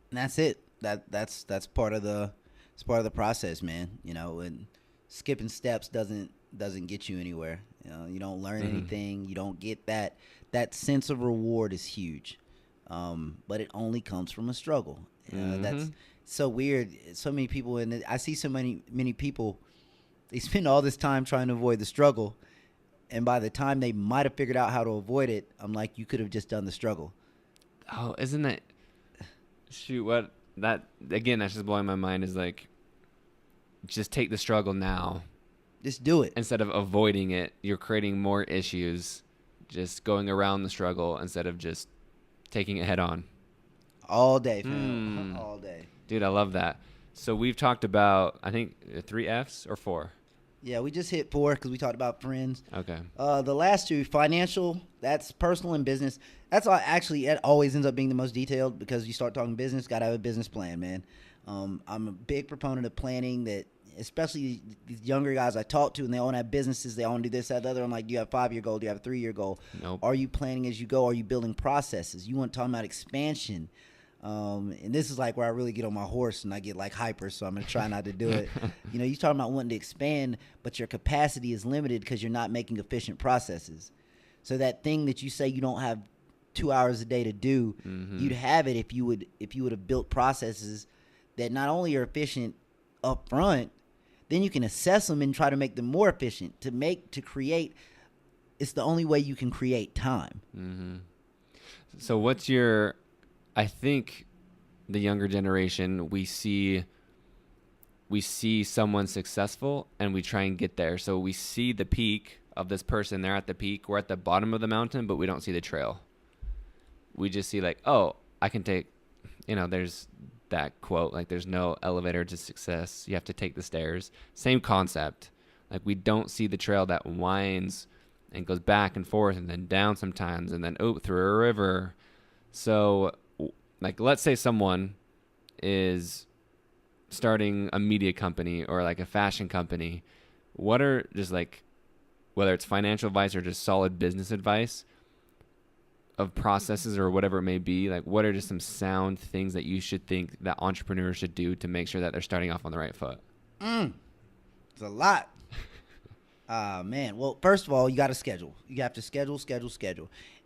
And that's it. That's part of the process, man. And skipping steps doesn't get you anywhere. You don't learn anything. You don't get that sense of reward is huge. But it only comes from a struggle. That's so weird. So many people, and I see so many people. They spend all this time trying to avoid the struggle, and by the time they might have figured out how to avoid it, I'm like, you could have just done the struggle. Oh, isn't that... Shoot, what... That, again, that's just blowing my mind, is like, just take the struggle now. Just do it. Instead of avoiding it, you're creating more issues, just going around the struggle instead of just taking it head on. All day, fam. All day. Dude, I love that. So we've talked about, I think, 3 Fs or 4? Yeah, we just hit 4 because we talked about friends. Okay. The last 2, financial, that's personal and business. That's all, actually, it always ends up being the most detailed because you start talking business, got to have a business plan, man. I'm a big proponent of planning that, especially these younger guys I talk to, and they all have businesses, they all do this, that, the other. I'm like, do you have a 5-year goal? Do you have a 3-year goal? Nope. Are you planning as you go? Are you building processes? You want to talk about expansion? And this is like where I really get on my horse and I get like hyper, so I'm going to try not to do it. You're talking about wanting to expand, but your capacity is limited because you're not making efficient processes. So that thing that you say you don't have 2 hours a day to do, you'd have it if you would have built processes that not only are efficient up front, then you can assess them and try to make them more efficient. To create, it's the only way you can create time. So what's your... I think the younger generation, we see someone successful and we try and get there. So we see the peak of this person. They're at the peak. We're at the bottom of the mountain, but we don't see the trail. We just see like, oh, I can take, there's that quote, like there's no elevator to success. You have to take the stairs. Same concept. Like we don't see the trail that winds and goes back and forth and then down sometimes and then through a river. So like, let's say someone is starting a media company or like a fashion company. What are just like, whether it's financial advice or just solid business advice of processes or whatever it may be, like what are just some sound things that you should think that entrepreneurs should do to make sure that they're starting off on the right foot? It's a lot. Man. Well, first of all, you got to schedule. You have to schedule,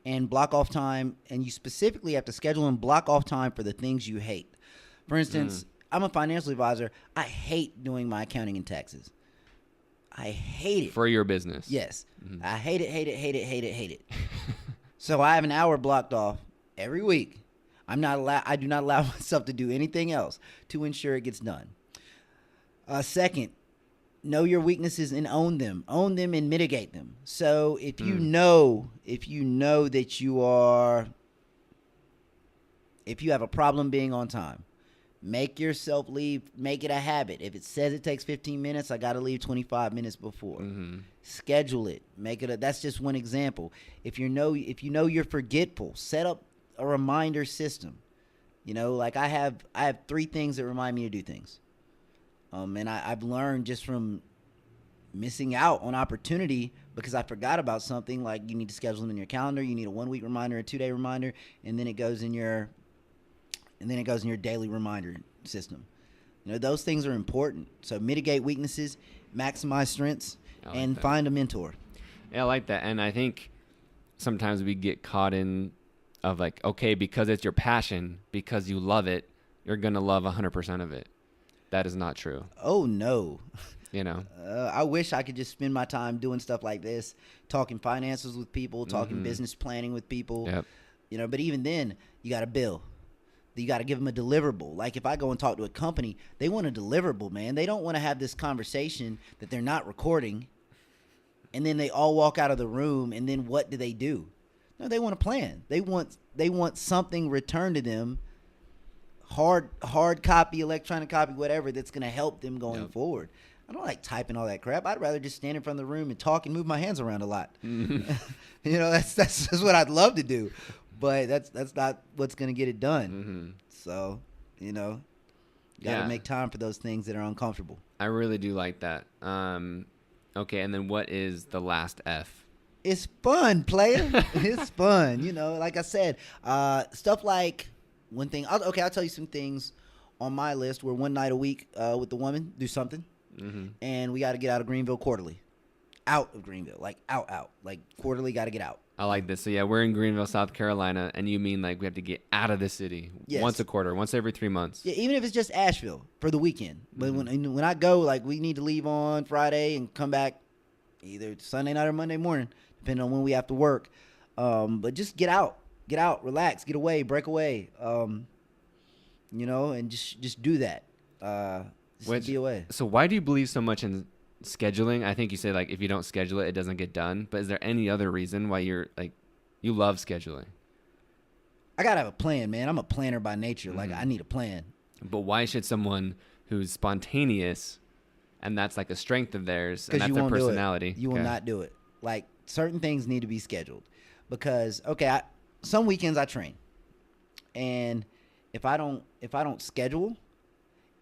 and block off time. And you specifically have to schedule and block off time for the things you hate. For instance, I'm a financial advisor. I hate doing my accounting and taxes. I hate it. For your business? Yes. I hate it. So I have an hour blocked off every week. I do not allow myself to do anything else to ensure it gets done. Second, know your weaknesses and own them and mitigate them. So if you know that if you have a problem being on time, Make yourself leave. Make it a habit. If it says it takes 15 minutes, I got to leave 25 minutes before. Schedule it. Make it. That's just one example. If you know you're forgetful, set up a reminder system. Like I have 3 things that remind me to do things. And I've learned just from missing out on opportunity because I forgot about something. Like you need to schedule them in your calendar. You need a 1-week reminder, a 2-day reminder, and then it goes in your daily reminder system. Those things are important. So mitigate weaknesses, maximize strengths, and find a mentor. Yeah, I like that. And I think sometimes we get caught in of like, okay, because it's your passion, because you love it, you're going to love 100% of it. That is not true. Oh, no. I wish I could just spend my time doing stuff like this, talking finances with people, talking business planning with people. Yep. But even then, you got to bill. You got to give them a deliverable. Like if I go and talk to a company, they want a deliverable, man. They don't want to have this conversation that they're not recording, and then they all walk out of the room, and then what do? No, they want a plan. They want something returned to them, hard copy, electronic copy, whatever, that's going to help them going forward. I don't like typing all that crap. I'd rather just stand in front of the room and talk and move my hands around a lot. That's what I'd love to do. But that's not what's going to get it done. So, you got to make time for those things that are uncomfortable. I really do like that. Okay, and then what is the last F? It's fun, player. It's fun. Like I said, stuff like one thing. I'll tell you some things on my list where one night a week with the woman, do something. And we got to get out of Greenville quarterly. Out of Greenville. Like out. Like quarterly, got to get out. I like this. So, yeah, we're in Greenville, South Carolina, and you mean like we have to get out of the city once a quarter, once every 3 months. Yeah, even if it's just Asheville for the weekend. But when I go, like we need to leave on Friday and come back either Sunday night or Monday morning, depending on when we have to work. But just get out, relax, get away, break away, and just do that. Be away. So why do you believe so much in scheduling? I think you say like if you don't schedule it doesn't get done, but is there any other reason why you're like you love scheduling? I gotta have a plan, man. I'm a planner by nature. Like I need a plan. But why should someone who's spontaneous and that's like a strength of theirs and that's their personality you will not do it? Like certain things need to be scheduled because some weekends I train, and if I don't schedule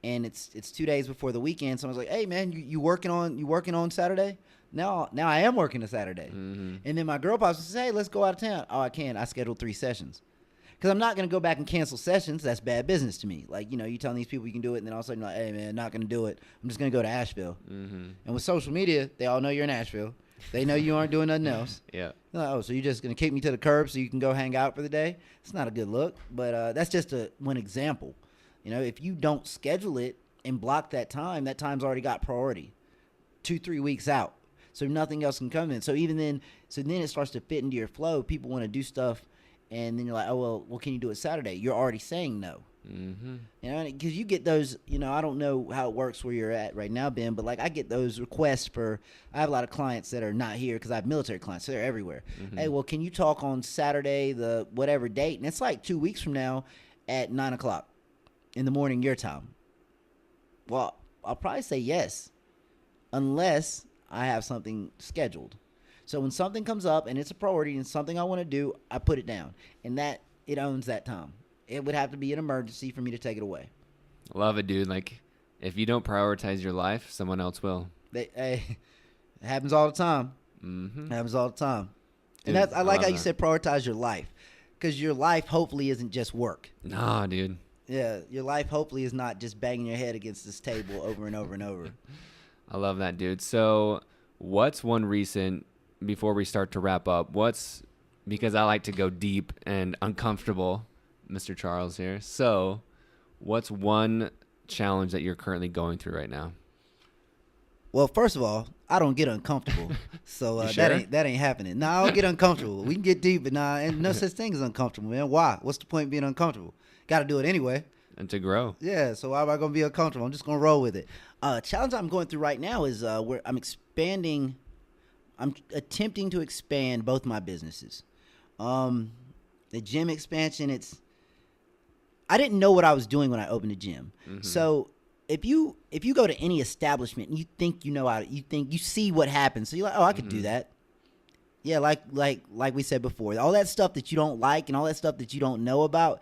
and it's 2 days before the weekend, someone's like, "Hey, man, you working on Saturday?" Now I am working a Saturday. And then my girl pops and says, "Hey, let's go out of town." Oh, I can't. I scheduled 3 sessions. Because I'm not going to go back and cancel sessions. That's bad business to me. Like, you telling these people you can do it, and then all of a sudden you're like, "Hey, man, not going to do it. I'm just going to go to Asheville." And with social media, they all know you're in Asheville. They know you aren't doing nothing else. Yeah. They're like, "Oh, so you're just going to kick me to the curb so you can go hang out for the day?" It's not a good look. But that's just one example. If you don't schedule it and block that time's already got priority 2-3 weeks out. So nothing else can come in. So then it starts to fit into your flow. People want to do stuff, and then you're like, "Oh, well, can you do it Saturday?" You're already saying no. Because you get those, I don't know how it works where you're at right now, Ben, but like I get those requests I have a lot of clients that are not here because I have military clients, so they're everywhere. Hey, well, can you talk on Saturday, the whatever date? And it's like 2 weeks from now at 9:00 in the morning, your time. Well, I'll probably say yes, unless I have something scheduled. So when something comes up and it's a priority and something I want to do, I put it down, and that it owns that time. It would have to be an emergency for me to take it away. Love it, dude. Like if you don't prioritize your life, someone else will. It happens all the time. It happens all the time. Dude, and I like how you said prioritize your life, because your life hopefully isn't just work. Nah, dude. Yeah, your life hopefully is not just banging your head against this table over and over and over. I love that, dude. So what's one recent, before we start to wrap up, because I like to go deep and uncomfortable, Mr. Charles here. So what's one challenge that you're currently going through right now? Well, first of all, I don't get uncomfortable, so sure? that ain't happening. No, I don't get uncomfortable. We can get deep, but and no such thing as uncomfortable, man. Why? What's the point of being uncomfortable? Got to do it anyway. And to grow. Yeah, so why am I going to be uncomfortable? I'm just going to roll with it. Challenge I'm going through right now is where I'm expanding. I'm attempting to expand both my businesses. The gym expansion, I didn't know what I was doing when I opened a gym. Mm-hmm. So if you go to any establishment and you think you know how to, you see what happens, so you're like, oh, I could do that. Yeah, like we said before, all that stuff that you don't like and all that stuff that you don't know about.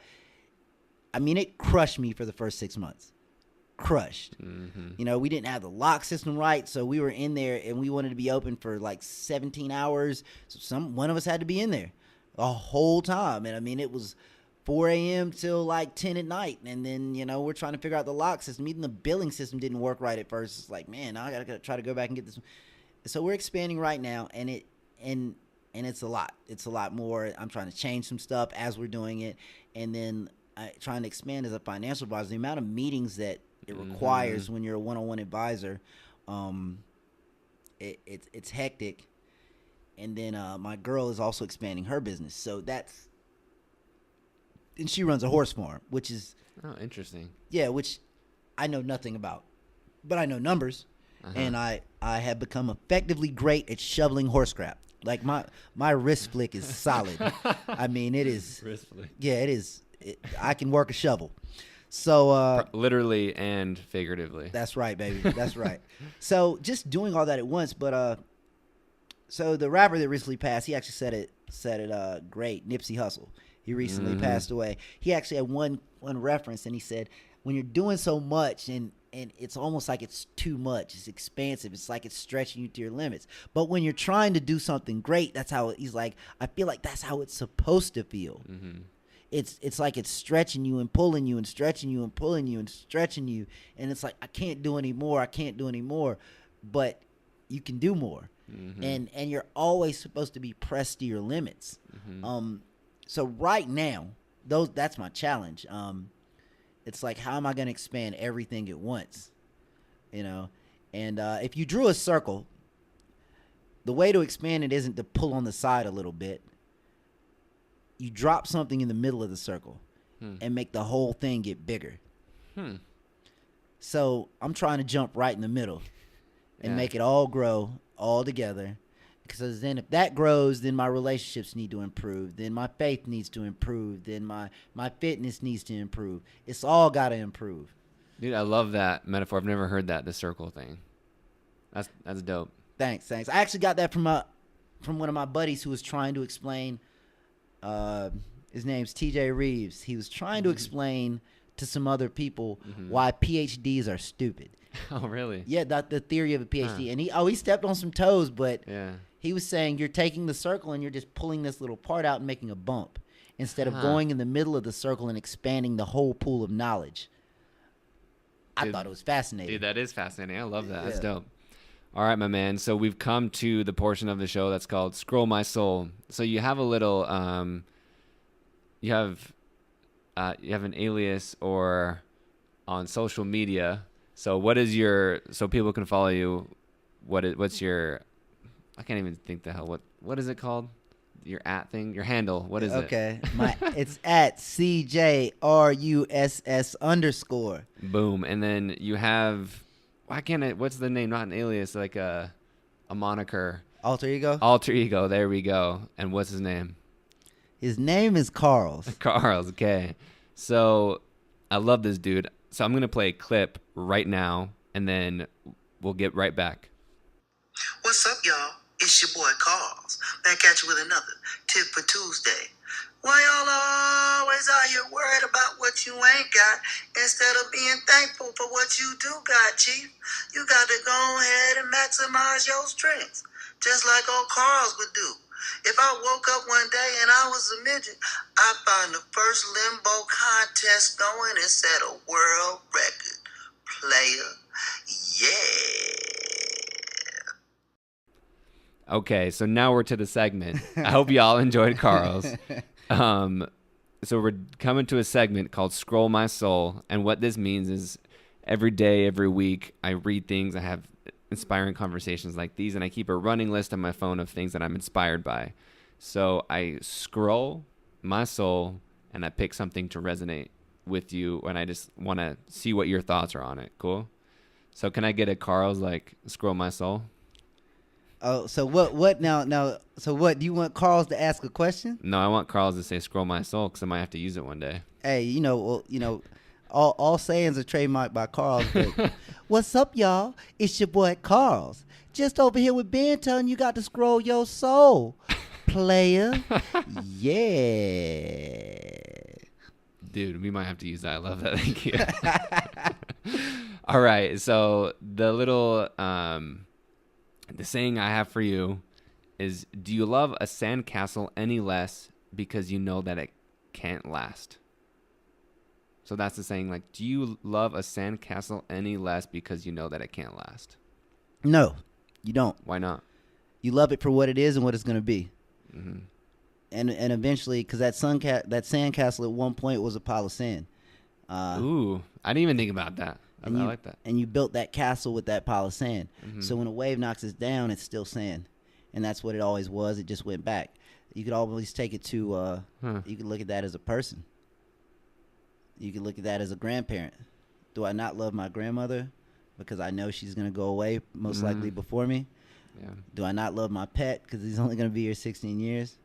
I mean, it crushed me for the first 6 months. Crushed. Mm-hmm. We didn't have the lock system right, so we were in there and we wanted to be open for like 17 hours. So one of us had to be in there the whole time, and I mean, it was 4 a.m. till like 10 at night, and then we're trying to figure out the lock system. Even the billing system didn't work right at first. It's like, man, I gotta try to go back and get this. So we're expanding right now, and it's a lot. It's a lot more. I'm trying to change some stuff as we're doing it, and then trying to expand as a financial advisor. The amount of meetings that it requires when you're a one-on-one advisor, it's hectic. And then my girl is also expanding her business, so and she runs a horse farm, which is interesting. Yeah, which I know nothing about, but I know numbers, and I have become effectively great at shoveling horse crap. Like my wrist flick is solid. I mean, it is. Wrist flick. Yeah, it is. I can work a shovel. So literally and figuratively. That's right, baby. That's right. So just doing all that at once, but so the rapper that recently passed, he actually said it great. Nipsey Hussle. He recently passed away. He actually had one reference, and he said, when you're doing so much and it's almost like it's too much, it's expansive, it's like it's stretching you to your limits. But when you're trying to do something great, that's how he's like, I feel like that's how it's supposed to feel. Mm-hmm. It's like it's stretching you and pulling you and stretching you and pulling you and stretching you, and it's like I can't do any more, but you can do more. Mm-hmm. And you're always supposed to be pressed to your limits. Mm-hmm. So right now, that's my challenge. It's like, how am I going to expand everything at once? And if you drew a circle, the way to expand it isn't to pull on the side a little bit. You drop something in the middle of the circle and make the whole thing get bigger. So I'm trying to jump right in the middle and make it all grow all together. Because then if that grows, then my relationships need to improve. Then my faith needs to improve. Then my fitness needs to improve. It's all got to improve. Dude, I love that metaphor. I've never heard that, the circle thing. That's dope. Thanks. I actually got that from one of my buddies who was trying to explain. His name's TJ Reeves. He was trying to explain to some other people why PhDs are stupid. Oh, really? Yeah, the theory of a PhD. And he stepped on some toes, but he was saying you're taking the circle and you're just pulling this little part out and making a bump instead of going in the middle of the circle and expanding the whole pool of knowledge. I thought it was fascinating. Dude, that is fascinating. I love that. Yeah. That's dope. All right, my man. So we've come to the portion of the show that's called Scroll My Soul. So you have a little, you have an alias or on social media. So what is so people can follow you? What's your, I can't even think the hell, what is it called? Your @ thing, your handle. What is it? Okay. It's at CJRUSS_. Boom. And then you have, what's the name? Not an alias, like a moniker. Alter ego? Alter ego. There we go. And what's his name? His name is Carls. Carls. Okay. So I love this dude. So I'm going to play a clip right now, and then we'll get right back. What's up, y'all? It's your boy Carls. Back at you with another tip for Tuesday. Why y'all always out here worried about what you ain't got instead of being thankful for what you do got, Chief? You got to go ahead and maximize your strengths, just like old Carls would do. If I woke up one day and I was a midget, I found the first limbo contest going and set a world record. Player, yeah. Okay, so now we're to the segment. I hope y'all enjoyed Carl's. So we're coming to a segment called Scroll My Soul, and what this means is every day, every week, I read things, I have inspiring conversations like these, and I keep a running list on my phone of things that I'm inspired by. So I scroll my soul, and I pick something to resonate with you, and I just want to see what your thoughts are on it. Cool? So can I get a Carl's, like, scroll my soul? Oh, so what now? So what? Do you want Carl's to ask a question? No, I want Carl's to say "scroll my soul" because I might have to use it one day. Hey, all sayings are trademarked by Carl's. But what's up, y'all? It's your boy Carl's. Just over here with Ben telling you got to scroll your soul, player. Yeah. Dude, we might have to use that. I love that. Thank you. All right. So the little the saying I have for you is, do you love a sandcastle any less because you know that it can't last? So that's the saying, like, do you love a sandcastle any less because you know that it can't last? No, you don't. Why not? You love it for what it is and what it's going to be. Mm-hmm. And eventually, because that sandcastle at one point was a pile of sand. Ooh, I didn't even think about that. I like that. And you built that castle with that pile of sand. Mm-hmm. So when a wave knocks it down, it's still sand. And that's what it always was. It just went back. You could always take it to, you could look at that as a person. You could look at that as a grandparent. Do I not love my grandmother because I know she's going to go away most likely before me? Yeah. Do I not love my pet because he's only going to be here 16 years?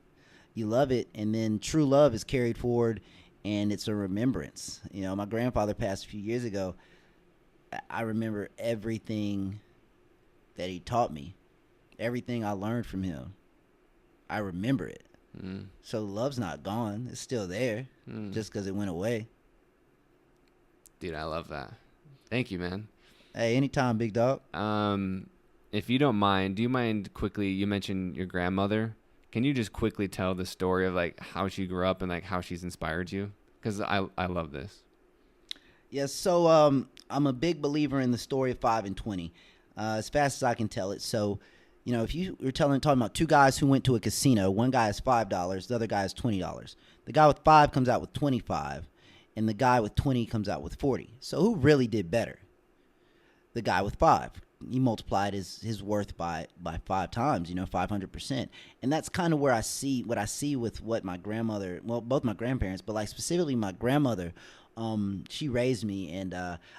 You love it, and then true love is carried forward, and it's a remembrance. You know, my grandfather passed a few years ago. I remember everything that he taught me, everything I learned from him. I remember it. So love's not gone. It's still there just because it went away. Dude, I love that. Thank you, man. Hey, anytime, big dog. If you don't mind, do you mind quickly, you mentioned your grandmother. Can you just quickly tell the story of like how she grew up and like how she's inspired you? Because I love this. Yes, so I'm a big believer in the story of 5 and 20, as fast as I can tell it. So, you know, if you were talking about two guys who went to a casino, one guy has $5, the other guy has $20. The guy with 5 comes out with 25, and the guy with 20 comes out with 40. So who really did better? The guy with 5. He multiplied his worth by 5 times, 500%. And that's kind of where I see with what my grandmother, well, both my grandparents, but like specifically my grandmother, she raised me, and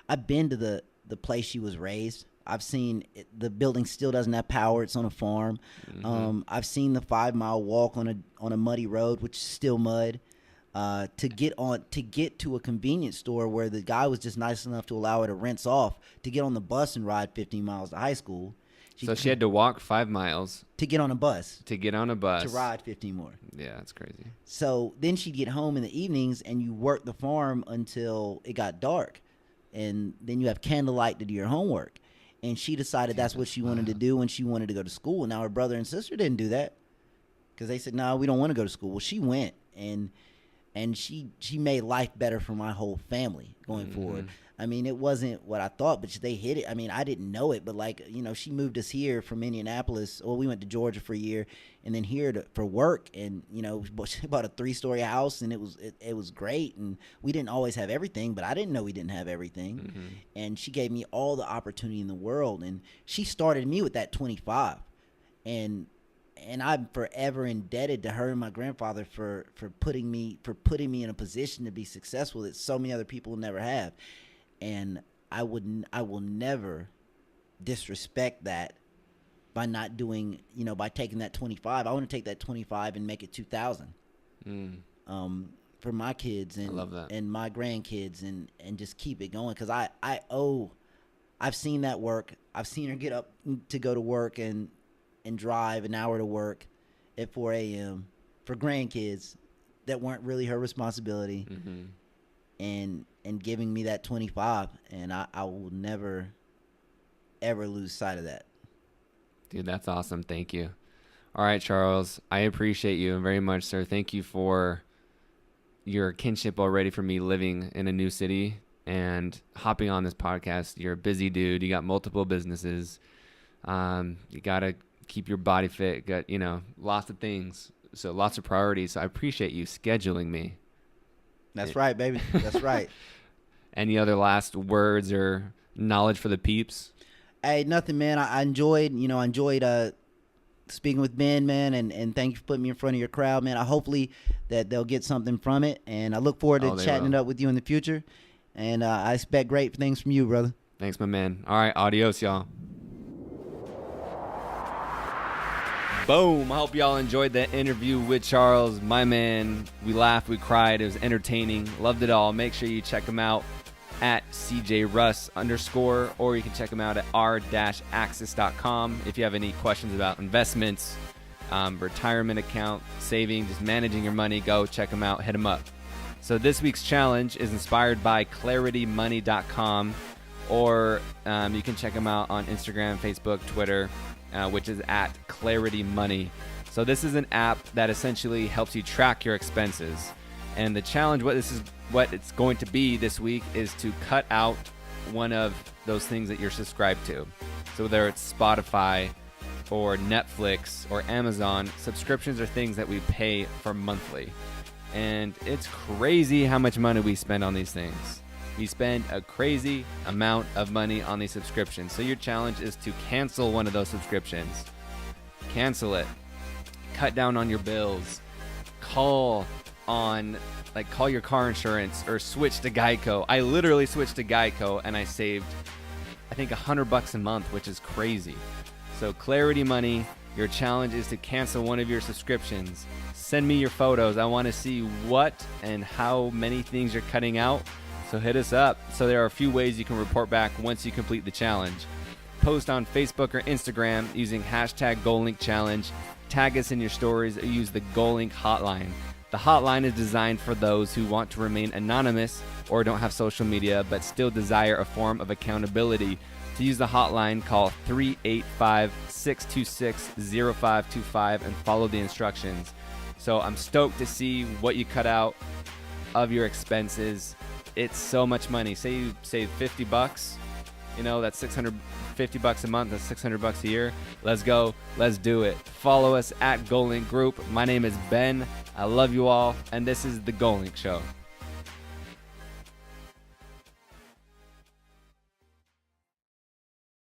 I've been to the place she was raised. I've seen the building still doesn't have power. It's on a farm. I've seen the 5-mile walk on a muddy road, which is still mud. To get to a convenience store where the guy was just nice enough to allow her to rinse off, to get on the bus and ride 15 miles to high school. So she had to walk 5 miles to get on a bus. To ride 15 more. Yeah, that's crazy. So then she'd get home in the evenings, and you work the farm until it got dark, and then you have candlelight to do your homework. And she decided that's what she wanted to do when she wanted to go to school. Now her brother and sister didn't do that because they said, "No, we don't want to go to school." Well, she went, and she made life better for my whole family going forward. I mean, it wasn't what I thought, but they hit it. I mean, I didn't know it, but she moved us here from Indianapolis. Well, we went to Georgia for a year, and then here for work. And she bought a 3-story house, and it was great. And we didn't always have everything, but I didn't know we didn't have everything. And she gave me all the opportunity in the world, and she started me with that 25, and I'm forever indebted to her and my grandfather for putting me in a position to be successful that so many other people will never have. And I will never disrespect that by not doing, by taking that 25. I want to take that 25 and make it 2,000. For my kids and I love that. And my grandkids and just keep it going, because I've seen that work. I've seen her get up to go to work and drive an hour to work at 4 a.m. for grandkids that weren't really her responsibility, and giving me that 25, and I will never, ever lose sight of that. Dude, that's awesome. Thank you. All right, Charles, I appreciate you very much, sir. Thank you for your kinship already for me living in a new city and hopping on this podcast. You're a busy dude. You got multiple businesses. You got to keep your body fit, got lots of things, so lots of priorities. So I appreciate you scheduling me. That's right, baby. That's right. Any other last words or knowledge for the peeps? Hey, nothing, man. I enjoyed speaking with Ben, man, and thank you for putting me in front of your crowd, man. Hopefully that they'll get something from it, and I look forward to chatting it up with you in the future, and I expect great things from you, brother. Thanks, my man. All right, adios, y'all. Boom. I hope y'all enjoyed that interview with Charles, my man. We laughed, we cried. It was entertaining. Loved it all. Make sure you check him out at CJRuss_, or you can check him out at r-axis.com. If you have any questions about investments, retirement account, saving, just managing your money, go check him out. Hit him up. So this week's challenge is inspired by claritymoney.com, or you can check him out on Instagram, Facebook, Twitter, which is at Clarity Money. So this is an app that essentially helps you track your expenses. And the challenge, what it's going to be this week, is to cut out one of those things that you're subscribed to. So whether it's Spotify or Netflix or Amazon, subscriptions are things that we pay for monthly. And it's crazy how much money we spend on these things. We spend a crazy amount of money on these subscriptions. So your challenge is to cancel one of those subscriptions. Cancel it. Cut down on your bills. Call your car insurance, or switch to Geico. I literally switched to Geico and I saved, I think, $100 a month, which is crazy. So Clarity Money, your challenge is to cancel one of your subscriptions. Send me your photos. I want to see what and how many things you're cutting out. So hit us up. So there are a few ways you can report back once you complete the challenge. Post on Facebook or Instagram using hashtag Goalink Challenge. Tag us in your stories, or use the Goalink hotline. The hotline is designed for those who want to remain anonymous or don't have social media but still desire a form of accountability. To use the hotline, call 385-626-0525 and follow the instructions. So I'm stoked to see what you cut out of your expenses. It's so much money. Say you save $50, that's $650 a month. That's $600 a year. Let's go. Let's do it. Follow us at Goalink Group. My name is Ben. I love you all, and this is the Goalink Show.